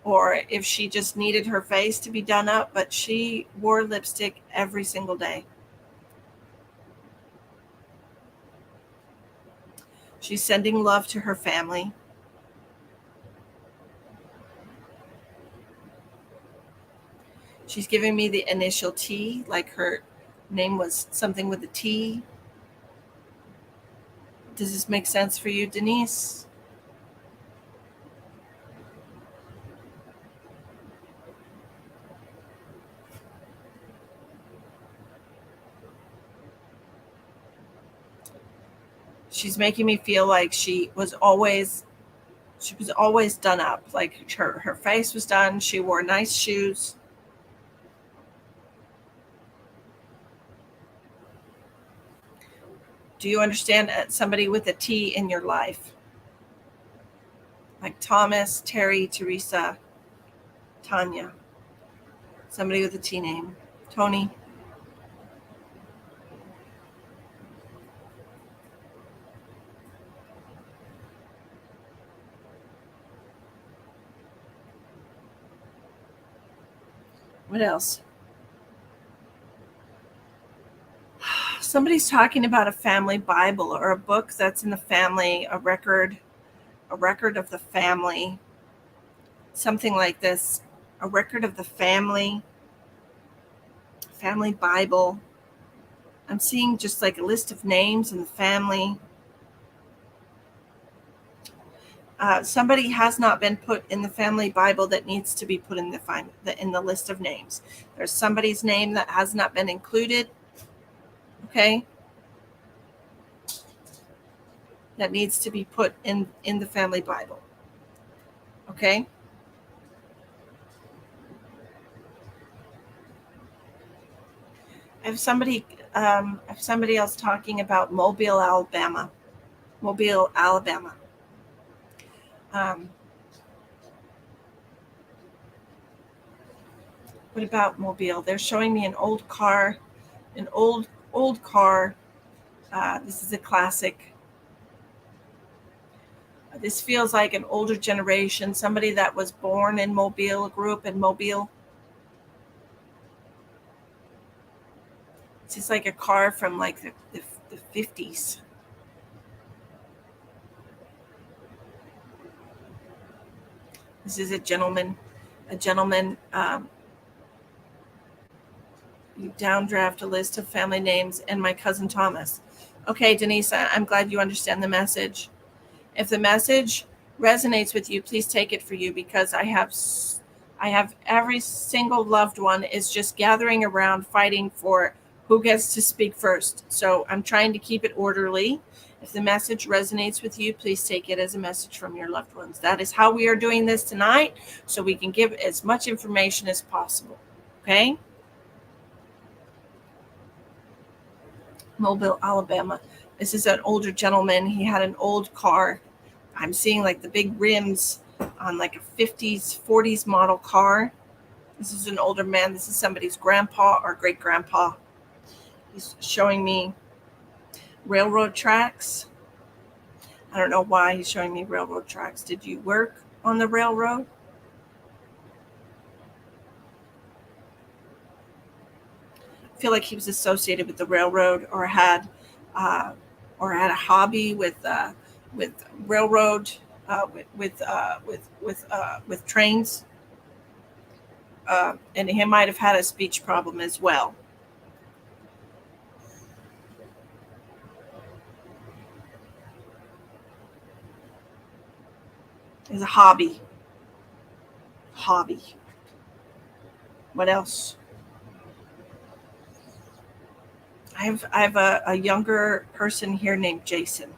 or if she just needed her face to be done up, but she wore lipstick every single day. She's sending love to her family. She's giving me the initial T, like her name was something with a T. Does this make sense for you, Denise? She's making me feel like she was always done up. Like her face was done. She wore nice shoes. Do you understand somebody with a T in your life? Like Thomas, Terry, Teresa, Tanya. Somebody with a T name. Tony. What else? Somebody's talking about a family Bible or a book that's in the family, a record of the family. Something like this. A record of the family Bible. I'm seeing just like a list of names in the family. Somebody has not been put in the family Bible that needs to be put in the list of names. There's somebody's name that has not been included. Okay. That needs to be put in the family Bible. Okay. I have somebody else talking about Mobile, Alabama. Mobile, Alabama. What about Mobile? They're showing me an old car, an old car. This is a classic. This feels like an older generation, somebody that was born in Mobile, grew up in Mobile. It's just like a car from like the 50s. This is a gentleman. You downdraft a list of family names and my cousin Thomas. Okay, Denise, I'm glad you understand the message. If the message resonates with you, please take it for you, because I have every single loved one is just gathering around fighting for who gets to speak first. So I'm trying to keep it orderly. If the message resonates with you, please take it as a message from your loved ones. That is how we are doing this tonight, so we can give as much information as possible. Okay? Mobile, Alabama. This is an older gentleman. He had an old car. I'm seeing like the big rims on like a 50s, 40s model car. This is an older man. This is somebody's grandpa or great grandpa. He's showing me railroad tracks. I don't know why he's showing me railroad tracks. Did you work on the railroad? I feel like he was associated with the railroad, or had a hobby with railroad, with trains, and he might have had a speech problem as well. It's a hobby. What else? I have a younger person here named Jason.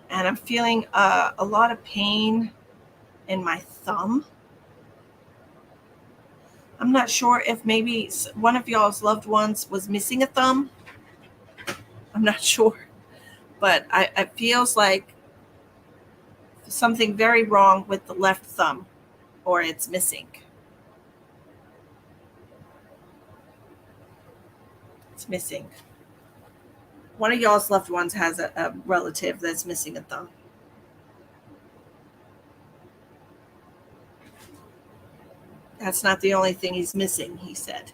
And I'm feeling a lot of pain in my thumb. I'm not sure if maybe one of y'all's loved ones was missing a thumb. I'm not sure. But it feels like something very wrong with the left thumb, or it's missing. It's missing. One of y'all's loved ones has a relative that's missing a thumb. That's not the only thing he's missing, he said.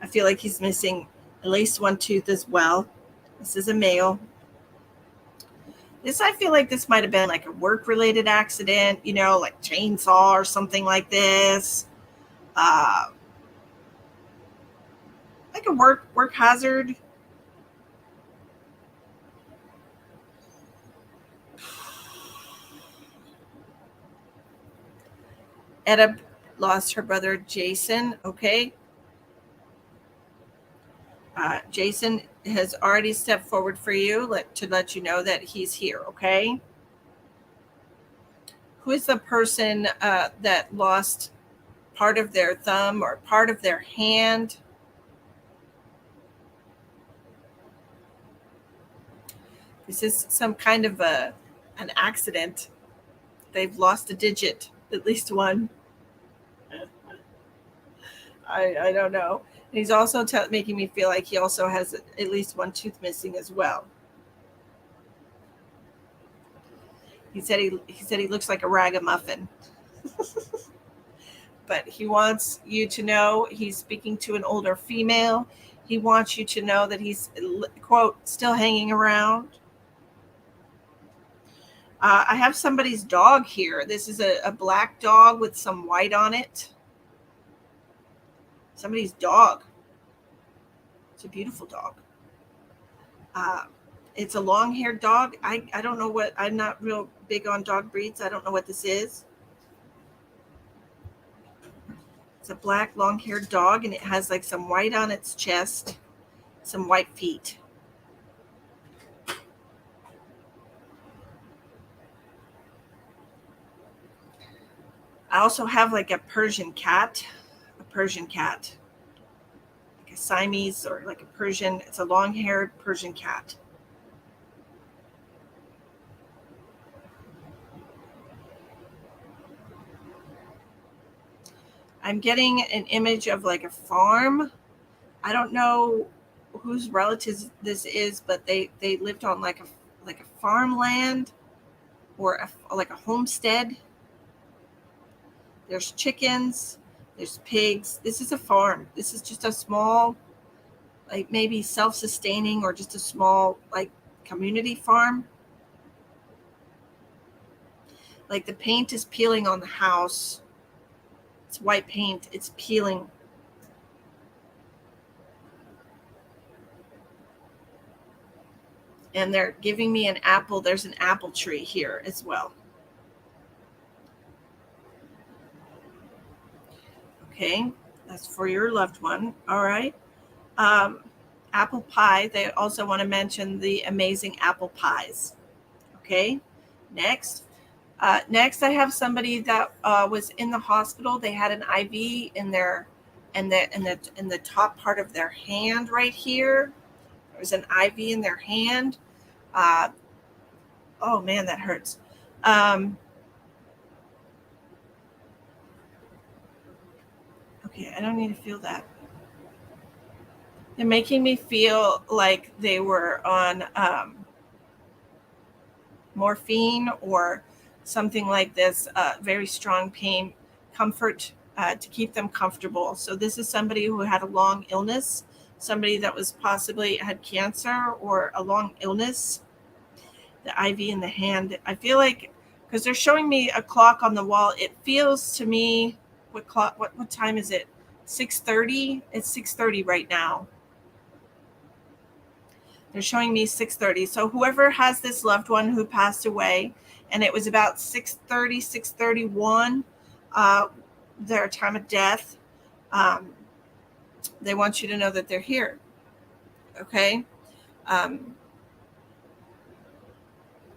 I feel like he's missing at least one tooth as well. This is a male. I feel like this might have been like a work-related accident, like chainsaw or something like this. Like a work hazard. Etta lost her brother Jason. Okay. Jason has already stepped forward for you to let you know that he's here. Okay. Who is the person that lost part of their thumb or part of their hand? This is some kind of an accident. They've lost a digit, at least one. I don't know. And he's also making me feel like he also has at least one tooth missing as well. He said he looks like a ragamuffin. But he wants you to know he's speaking to an older female. He wants you to know that he's, quote, still hanging around. I have somebody's dog here. This is a black dog with some white on it. Somebody's dog. It's a beautiful dog. It's a long-haired dog. I don't know what, I'm not real big on dog breeds. I don't know what this is. It's a black long-haired dog, and it has like some white on its chest, some white feet. I also have like a Persian cat, like a Siamese or like a Persian. It's a long-haired Persian cat. I'm getting an image of like a farm. I don't know whose relatives this is, but they lived on like a farmland or like a homestead. There's chickens, there's pigs. This is a farm. This is just a small, like maybe self-sustaining or just a small like community farm. Like the paint is peeling on the house. It's white paint. It's peeling. And they're giving me an apple. There's an apple tree here as well. Okay, that's for your loved one. All right. Apple pie. They also want to mention the amazing apple pies. Okay. Next, I have somebody that was in the hospital. They had an IV in the top part of their hand right here. There was an IV in their hand. Oh man, that hurts. Okay, I don't need to feel that. They're making me feel like they were on morphine or something like this, very strong pain, comfort to keep them comfortable. So this is somebody who had a long illness, somebody that was possibly had cancer or a long illness. The IV in the hand. I feel like, because they're showing me a clock on the wall, it feels to me, what time is it? 6:30. It's 6:30 right now. They're showing me 6:30. So whoever has this loved one who passed away, and it was about 6:30, 6:31, their time of death. Um, they want you to know that they're here. Okay. Um,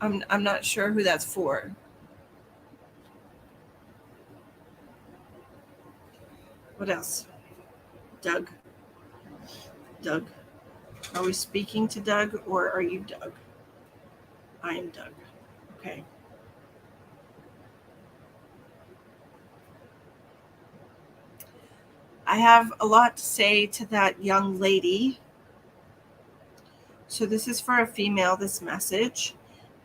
I'm not sure who that's for. What else? Doug. Doug. Are we speaking to Doug or are you Doug? I am Doug. Okay. I have a lot to say to that young lady. So this is for a female, this message.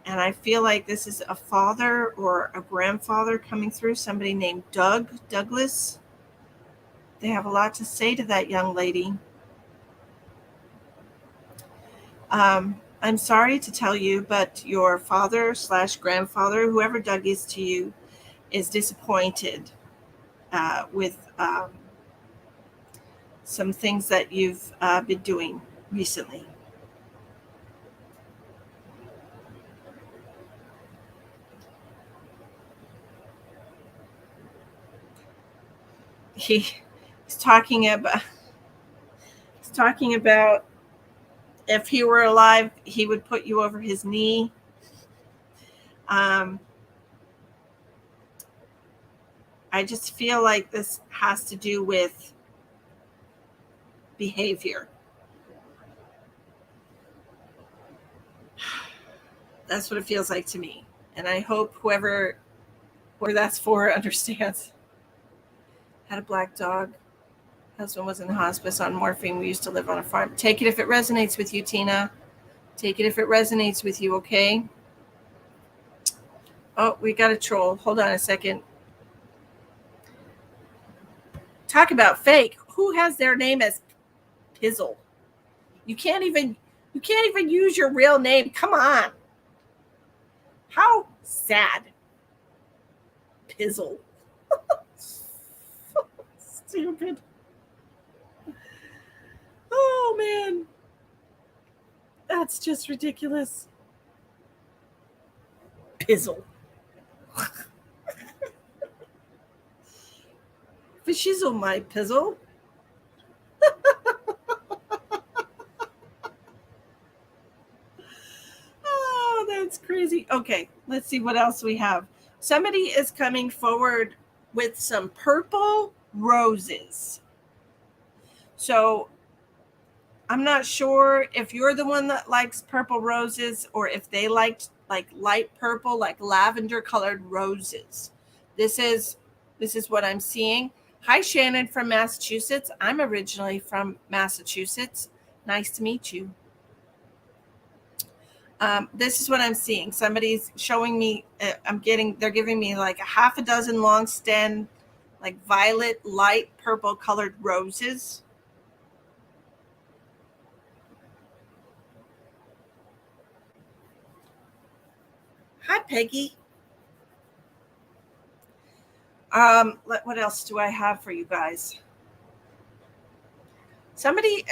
And I feel like this is a father or a grandfather coming through, somebody named Douglas. They have a lot to say to that young lady. I'm sorry to tell you, but your father / grandfather, whoever Doug is to you, is disappointed with some things that you've been doing recently. He's talking about if he were alive, he would put you over his knee. Um, I just feel like this has to do with behavior. That's what it feels like to me. And I hope whoever that's for understands. Had a black dog. Husband was in hospice on morphine. We used to live on a farm. Take it if it resonates with you, Tina. Take it if it resonates with you, okay? Oh, we got a troll. Hold on a second. Talk about fake. Who has their name as Pizzle? You can't even use your real name. Come on. How sad. Pizzle. Stupid. Oh man. That's just ridiculous. Pizzle. Fishizzle my pizzle. Oh, that's crazy. Okay, let's see what else we have. Somebody is coming forward with some purple roses. So I'm not sure if you're the one that likes purple roses or if they liked like light purple, like lavender colored roses. This is what I'm seeing. Hi, Shannon from Massachusetts. I'm originally from Massachusetts. Nice to meet you. This is what I'm seeing. Somebody's showing me. They're giving me like a half a dozen long stem, like violet, light purple colored roses. Hi, Peggy. What else do I have for you guys? Somebody's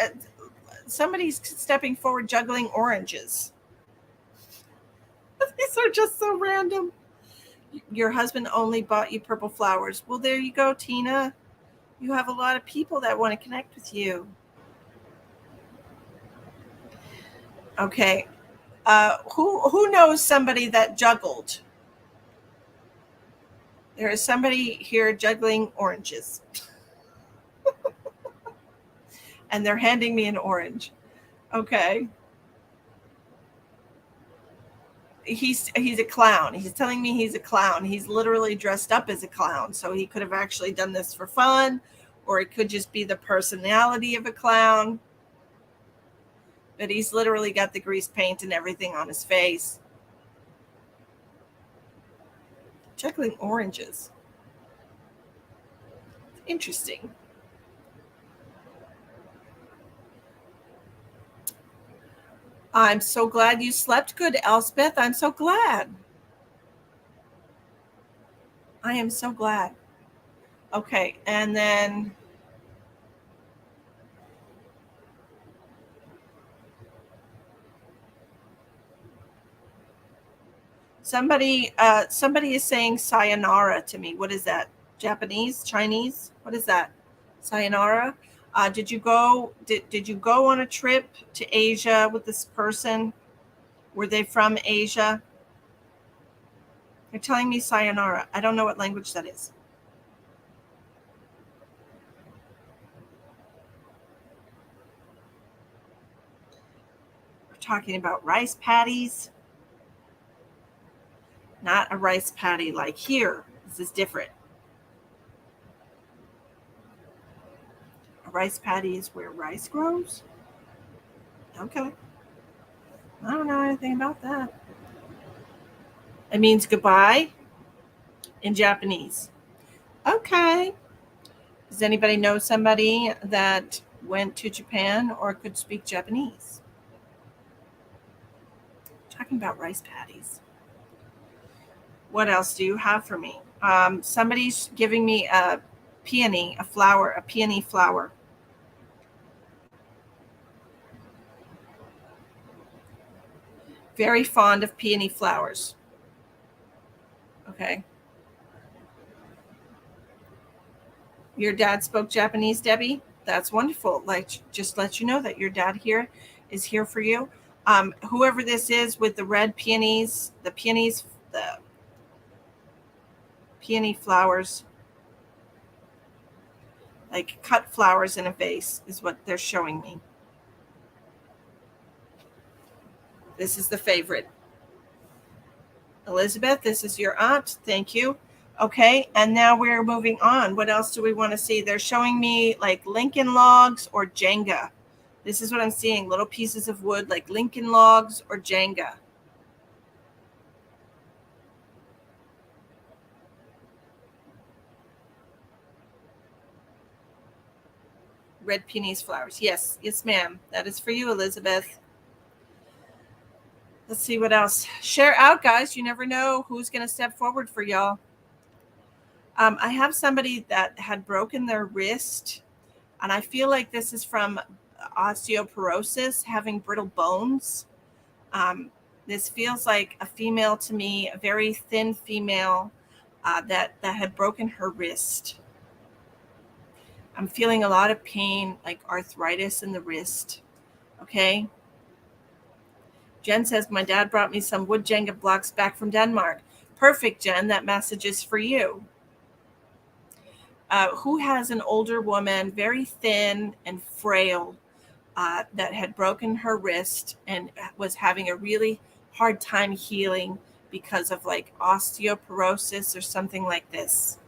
stepping forward, juggling oranges. These are just so random. Your husband only bought you purple flowers. Well, there you go, Tina. You have a lot of people that want to connect with you. Okay. Who knows somebody that juggled? There is somebody here juggling oranges. And they're handing me an orange. Okay. He's a clown. He's telling me he's a clown. He's literally dressed up as a clown. So he could have actually done this for fun, or it could just be the personality of a clown. But he's literally got the grease paint and everything on his face. Juggling oranges. Interesting. I'm so glad you slept good, Elspeth. I'm so glad. I am so glad. Okay, and then somebody is saying sayonara to me. What is that? Japanese, Chinese. What is that? Sayonara. Did you go on a trip to Asia with this person? Were they from Asia? They're telling me sayonara. I don't know what language that is. We're talking about rice patties. Not a rice patty like here. This is different. A rice patty is where rice grows? Okay. I don't know anything about that. It means goodbye in Japanese. Okay. Does anybody know somebody that went to Japan or could speak Japanese? Talking about rice patties. What else do you have for me? Somebody's giving me a peony, a peony flower. Very fond of peony flowers. Okay. Your dad spoke Japanese, Debbie? That's wonderful. Like, just let you know that your dad here is here for you. Whoever this is with the red peonies, the peony flowers, like cut flowers in a vase is what they're showing me. This is the favorite. Elizabeth, this is your aunt. Thank you. Okay, and now we're moving on. What else do we want to see? They're showing me like Lincoln logs or Jenga. This is what I'm seeing, little pieces of wood like Lincoln logs or Jenga. Red peonies flowers. Yes, ma'am. That is for you, Elizabeth. Let's see what else. Share out, guys. You never know who's going to step forward for y'all. I have somebody that had broken their wrist, and I feel like this is from osteoporosis, having brittle bones. This feels like a female to me, a very thin female that had broken her wrist. I'm feeling a lot of pain, like arthritis in the wrist. Okay. Jen says, my dad brought me some wood Jenga blocks back from Denmark. Perfect, Jen. That message is for you. Who has an older woman, very thin and frail, that had broken her wrist and was having a really hard time healing because of like osteoporosis or something like this?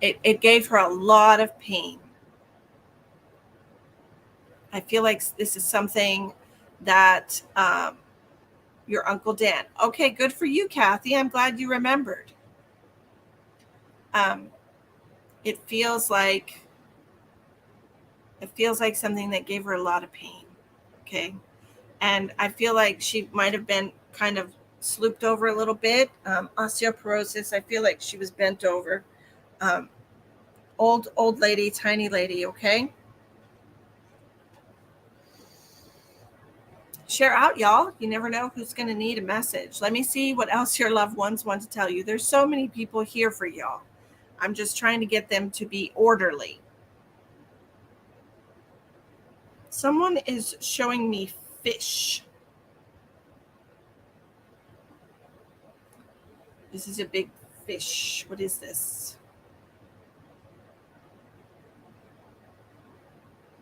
It gave her a lot of pain. I feel like this is something that your Uncle Dan. Okay, good for you, Kathy. I'm glad you remembered. It feels like something that gave her a lot of pain. Okay. And I feel like she might have been kind of slooped over a little bit. Osteoporosis, I feel like she was bent over. Old lady, tiny lady, okay? Share out, y'all. You never know who's going to need a message. Let me see what else your loved ones want to tell you. There's so many people here for y'all. I'm just trying to get them to be orderly. Someone is showing me fish. This is a big fish. What is this?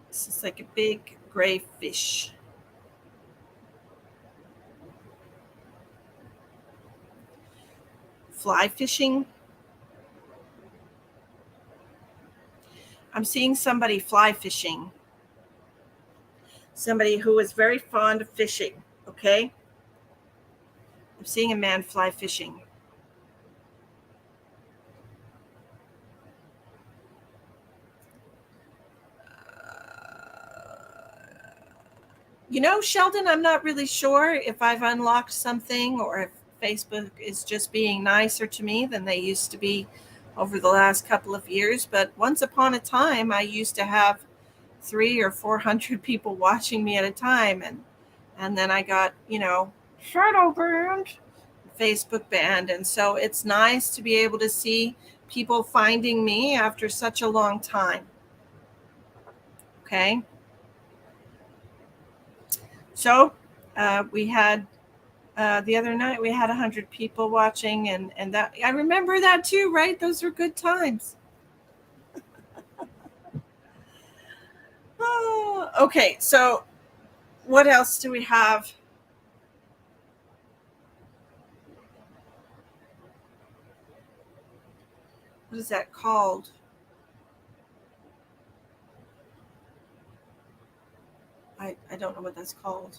This is like a big gray fish. Fly fishing. I'm seeing somebody fly fishing. Somebody who is very fond of fishing, okay? I'm seeing a man fly fishing. Sheldon, I'm not really sure if I've unlocked something or if Facebook is just being nicer to me than they used to be over the last couple of years. But once upon a time, I used to have 300 or 400 people watching me at a time. And then I got, shadow banned, Facebook banned. And so it's nice to be able to see people finding me after such a long time. Okay. So we had the other night we had 100 people watching, and that I remember that too, right? Those were good times. Oh, okay, so what else do we have? What is that called? I don't know what that's called.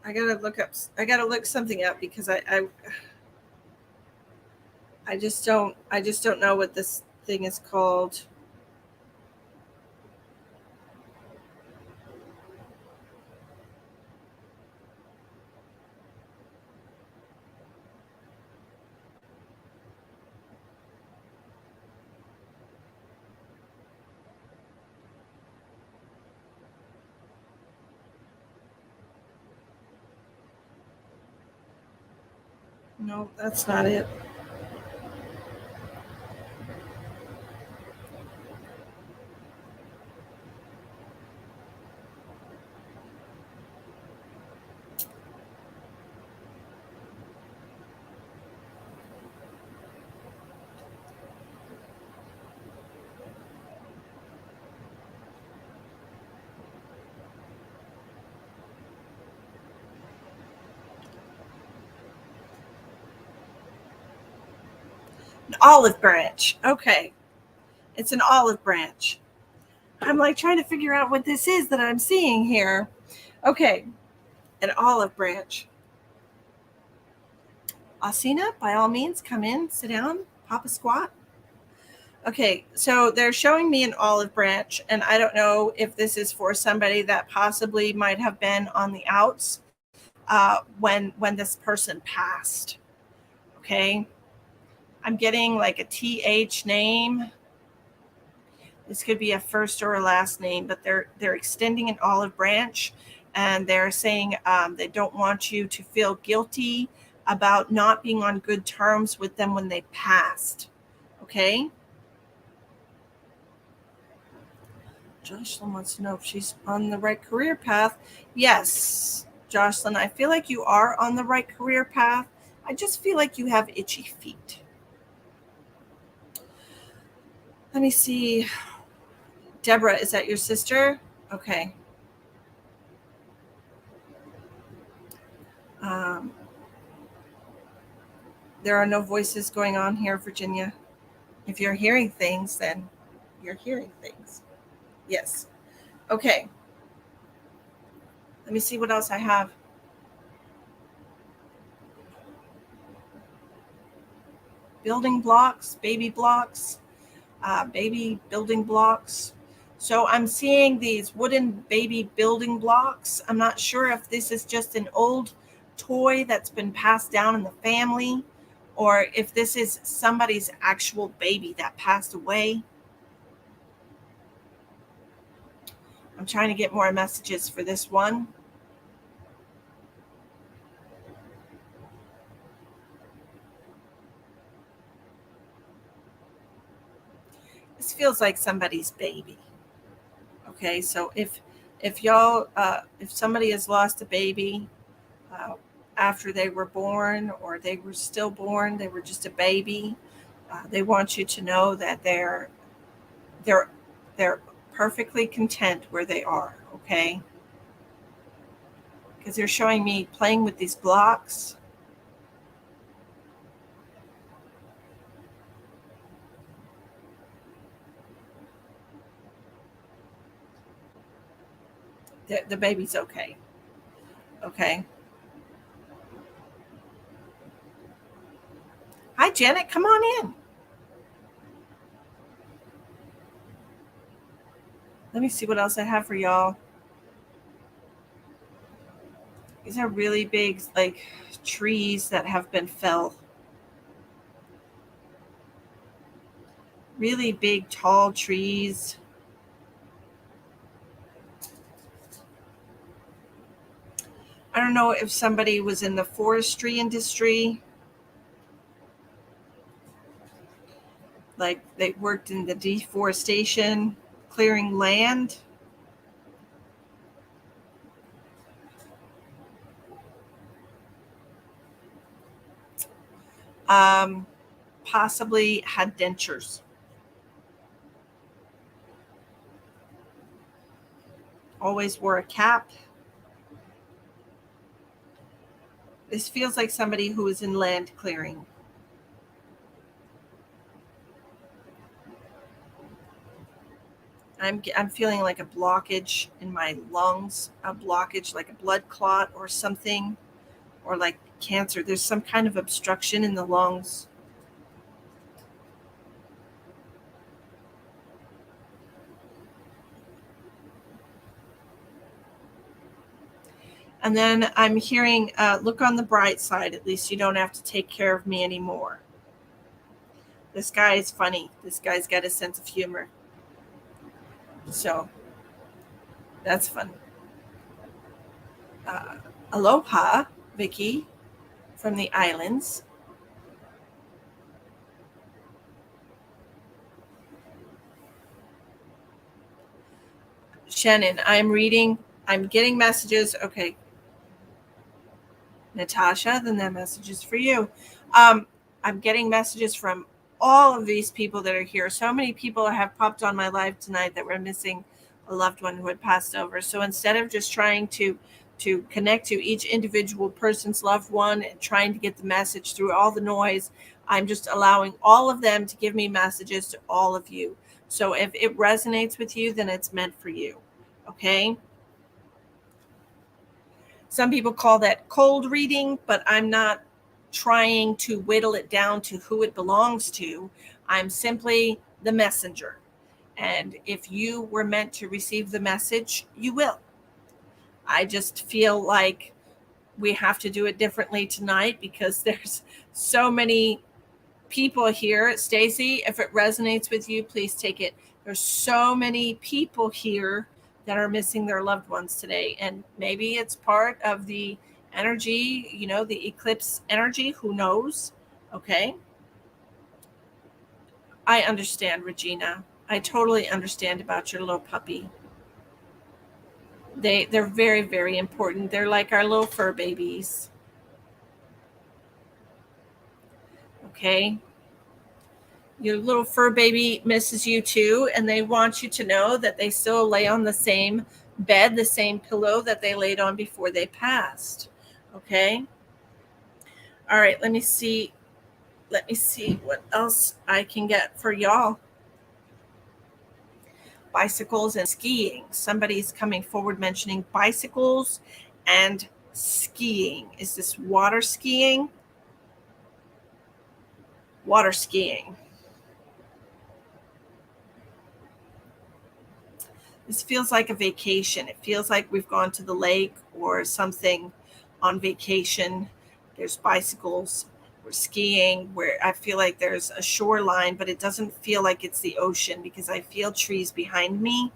I gotta look something up because I just don't know what this thing is called. No, that's not it. An olive branch. Okay. It's an olive branch. I'm like trying to figure out what this is that I'm seeing here. Okay, an olive branch. Asina, by all means, come in, sit down, pop a squat. Okay, so they're showing me an olive branch, and I don't know if this is for somebody that possibly might have been on the outs when this person passed. Okay, I'm getting like a TH name. This could be a first or a last name, but they're extending an olive branch, and they're saying they don't want you to feel guilty about not being on good terms with them when they passed. Okay. Jocelyn wants to know if she's on the right career path. Yes, Jocelyn, I feel like you are on the right career path. I just feel like you have itchy feet. Let me see. Deborah, is that your sister? Okay. Um, there are no voices going on here, Virginia. If you're hearing things, then you're hearing things. Yes. Okay. Let me see what else I have. Building blocks, baby building blocks. So I'm seeing these wooden baby building blocks. I'm not sure if this is just an old toy that's been passed down in the family or if this is somebody's actual baby that passed away. I'm trying to get more messages for this one. This feels like somebody's baby. Okay, so if y'all if somebody has lost a baby uh, after they were born or they were still born, they were just a baby, they want you to know that they're they're perfectly content where they are. Okay, because they're showing me playing with these blocks. The baby's okay. Okay. Hi, Janet. Come on in. Let me see what else I have for y'all. These are really big, like trees that have been felled. Really big, tall trees. I don't know if somebody was in the forestry industry, like they worked in the deforestation, clearing land. Um, Possibly had dentures. Always wore a cap. This feels like somebody who is in land clearing. I'm feeling like a blockage in my lungs, a blockage like a blood clot or something, or like cancer. There's some kind of obstruction in the lungs. And then I'm hearing, look on the bright side. At least you don't have to take care of me anymore. This guy is funny. This guy's got a sense of humor. So that's fun. Uh, Aloha, Vicky, from the islands. Shannon, I'm getting messages. Okay, Natasha, then that message is for you. Um, I'm getting messages from all of these people that are here. So many people have popped on my live tonight that were missing a loved one who had passed over. So instead of just trying to connect to each individual person's loved one and trying to get the message through all the noise, I'm just allowing all of them to give me messages to all of you. So if it resonates with you, then it's meant for you. Okay? Some people call that cold reading, but I'm not trying to whittle it down to who it belongs to. I'm simply the messenger. And if you were meant to receive the message, you will. I just feel like we have to do it differently tonight because there's so many people here. Stacy, if it resonates with you, please take it. There's so many people here that are missing their loved ones today. And maybe it's part of the energy, the eclipse energy. Who knows? Okay. I understand, Regina. I totally understand about your little puppy. They're very, very important. They're like our little fur babies. Okay. Your little fur baby misses you too, and they want you to know that they still lay on the same bed, the same pillow that they laid on before they passed. Okay. All right. Let me see. Let me see what else I can get for y'all. Bicycles and skiing. Somebody's coming forward mentioning bicycles and skiing. Is this water skiing? Water skiing. This feels like a vacation. It feels like we've gone to the lake or something on vacation. There's bicycles. We're skiing. Where I feel like there's a shoreline, but it doesn't feel like it's the ocean because I feel trees behind me.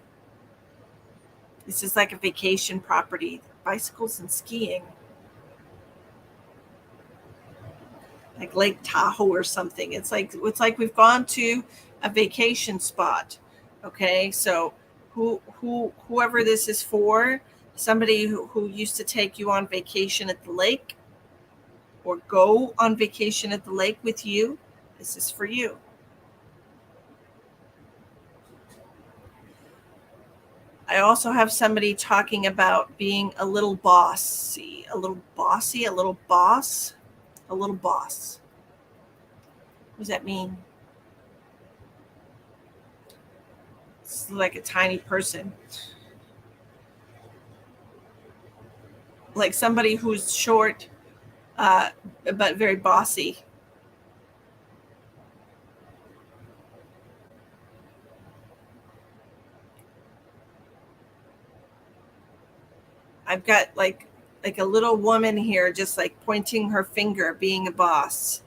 This is like a vacation property. Bicycles and skiing. Like Lake Tahoe or something. It's like we've gone to a vacation spot. Okay, so whoever this is for, somebody who used to take you on vacation at the lake or go on vacation at the lake with you, this is for you. I also have somebody talking about being a little bossy, a little bossy, a little boss, a little boss. What does that mean? It's like a tiny person. Like somebody who's short, but very bossy. I've got like like a little woman here, just like pointing her finger, being a boss.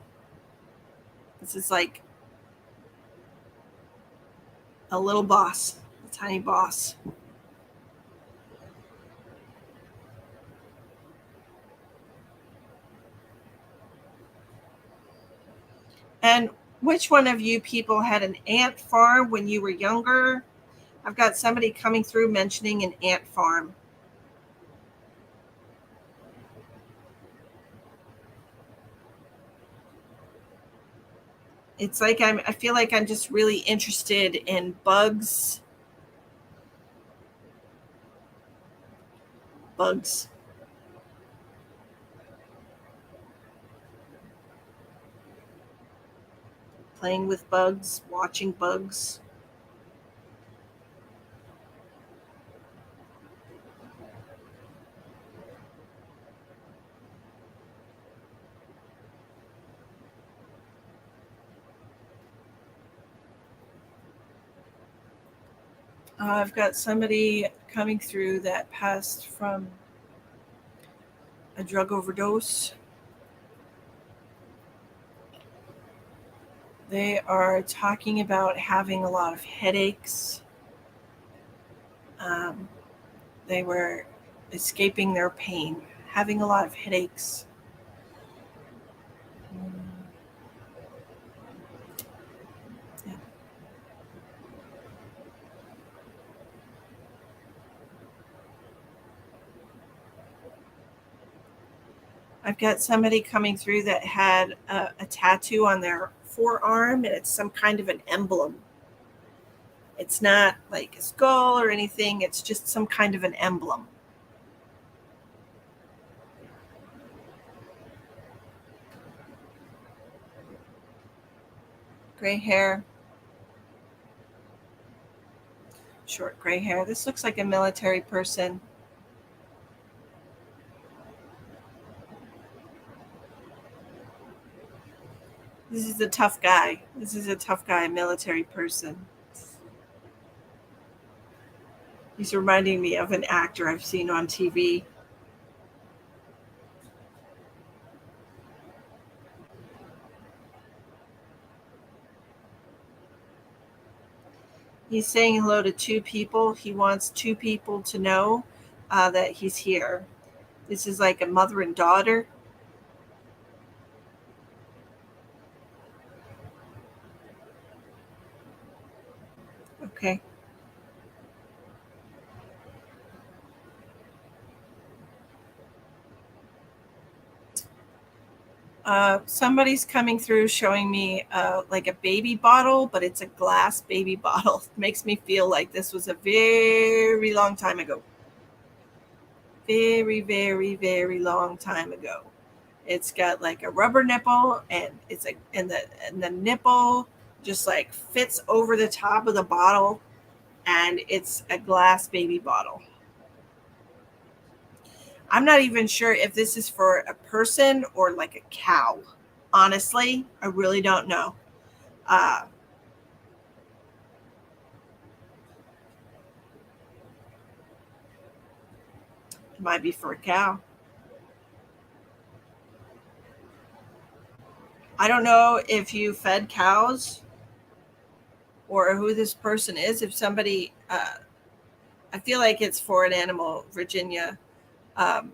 This is like a little boss, a tiny boss. And which one of you people had an ant farm when you were younger? I've got somebody coming through mentioning an ant farm. It's like I feel like I'm just really interested in bugs. Bugs. Playing with bugs, watching bugs. I've got somebody coming through that passed from a drug overdose. They are talking about having a lot of headaches. Um, they were escaping their pain, having a lot of headaches. Yeah. I've got somebody coming through that had a tattoo on their forearm, and it's some kind of an emblem. It's not like a skull or anything, it's just some kind of an emblem. Gray hair, short gray hair. This looks like a military person. This is a tough guy. This is a tough guy, military person. He's reminding me of an actor I've seen on TV. He's saying hello to two people. He wants two people to know that he's here. This is like a mother and daughter. Okay. Somebody's coming through showing me like a baby bottle, but it's a glass baby bottle. It makes me feel like this was a very long time ago. Very, very, very long time ago. It's got like a rubber nipple, and it's like and the nipple just like fits over the top of the bottle, and it's a glass baby bottle. I'm not even sure if this is for a person or like a cow. Honestly, I really don't know. Uh, it might be for a cow. I don't know if you fed cows or who this person is. If somebody, I feel like it's for an animal, Virginia. Um,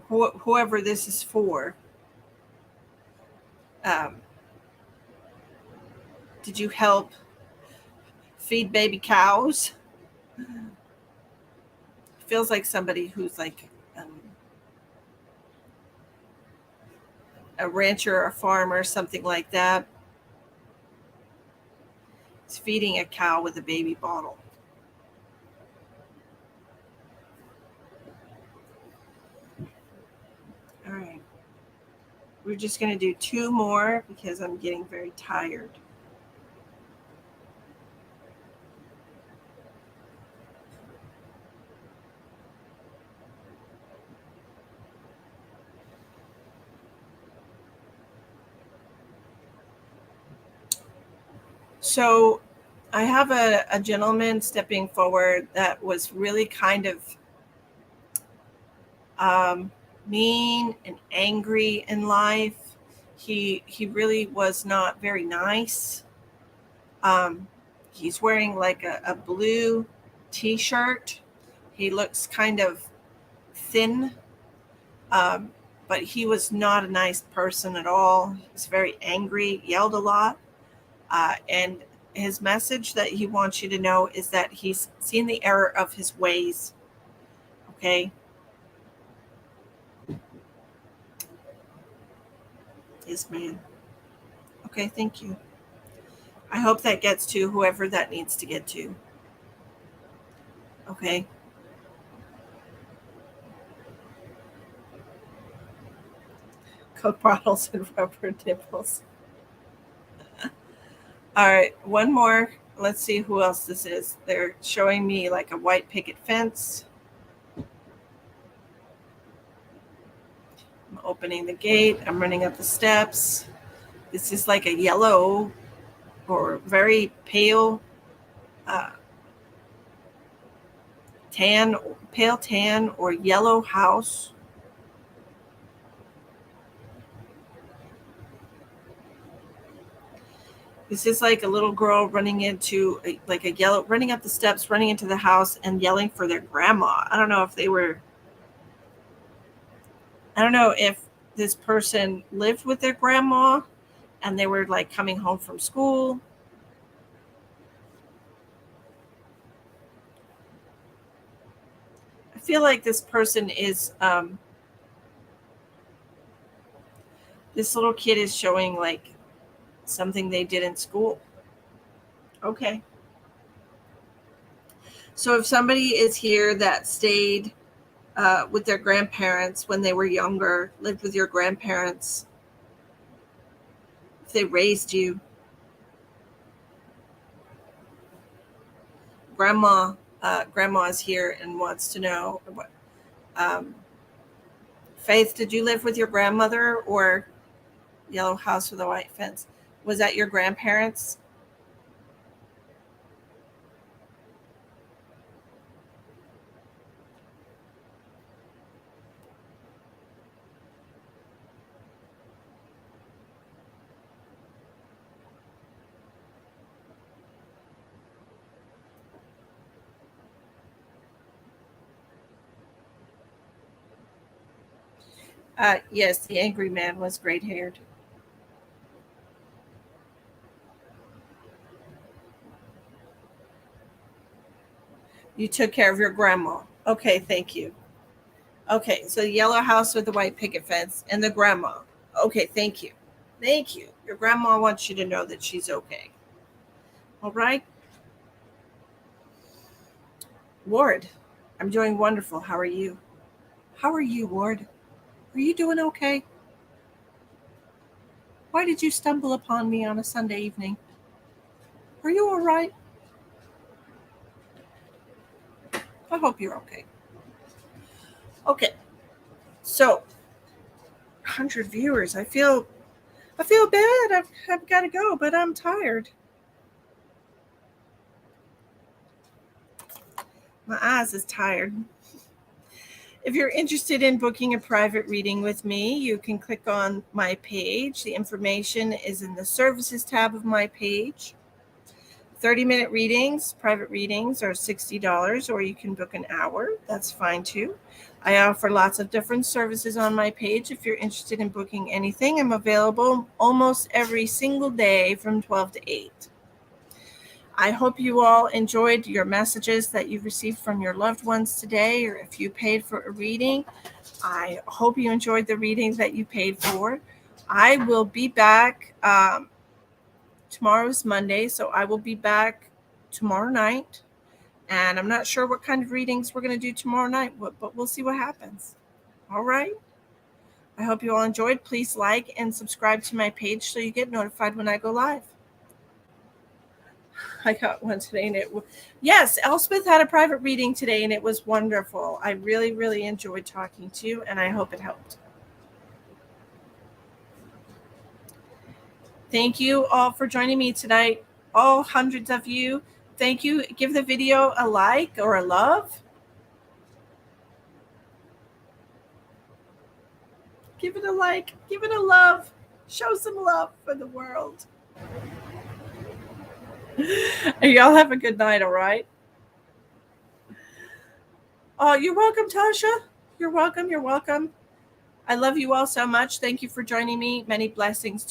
whoever this is for. Um, did you help feed baby cows? Feels like somebody who's like a rancher or a farmer, something like that. Is feeding a cow with a baby bottle. All right. We're just going to do two more because I'm getting very tired. So I have a gentleman stepping forward that was really kind of um, mean and angry in life. He really was not very nice. Um, he's wearing like a blue t-shirt. He looks kind of thin, um, but he was not a nice person at all. He was very angry, yelled a lot, and his message that he wants you to know is that he's seen the error of his ways. Okay. Yes, man. Okay, thank you. I hope that gets to whoever that needs to get to. Okay. Coke bottles and rubber nipples. All right, one more. Let's see who else this is. They're showing me like a white picket fence. I'm opening the gate. I'm running up the steps. This is like a yellow or very pale uh, tan, pale tan or yellow house. This is like a little girl running into like a yellow, running up the steps, running into the house and yelling for their grandma. I don't know if this person lived with their grandma and they were like coming home from school. I feel like this person is, this little kid is showing like something they did in school. Okay. So if somebody is here that stayed with their grandparents when they were younger, lived with your grandparents, if they raised you, grandma is here and wants to know what. Um, Faith, did you live with your grandmother or yellow house with a white fence? Was that your grandparents? Yes, the angry man was gray haired. You took care of your grandma. Okay, thank you. Okay, so the yellow house with the white picket fence and the grandma. Okay, thank you. Thank you. Your grandma wants you to know that she's okay. All right. Ward, I'm doing wonderful. How are you? How are you, Ward? Are you doing okay? Why did you stumble upon me on a Sunday evening? Are you all right? I hope you're okay. Okay, so 100 viewers. I feel bad. I've got to go, but I'm tired. My eyes is tired. If you're interested in booking a private reading with me, you can click on my page. The information is in the services tab of my page. 30-minute readings, private readings are $60, or you can book an hour. That's fine too. I offer lots of different services on my page. If you're interested in booking anything, I'm available almost every single day from 12 to 8. I hope you all enjoyed your messages that you've received from your loved ones today, or if you paid for a reading, I hope you enjoyed the reading that you paid for. I will be back. Tomorrow's Monday, so I will be back tomorrow night. And I'm not sure what kind of readings we're going to do tomorrow night, but we'll see what happens. All right. I hope you all enjoyed. Please like and subscribe to my page so you get notified when I go live. I got one today, and yes, Elspeth had a private reading today, and it was wonderful. I really, really enjoyed talking to you, and I hope it helped. Thank you all for joining me tonight. all hundreds of you. Thank you. Give the video a like or a love. Give it a like. Give it a love. Show some love for the world. Y'all have a good night, all right? Oh, you're welcome, Tasha. You're welcome. You're welcome. I love you all so much. Thank you for joining me. Many blessings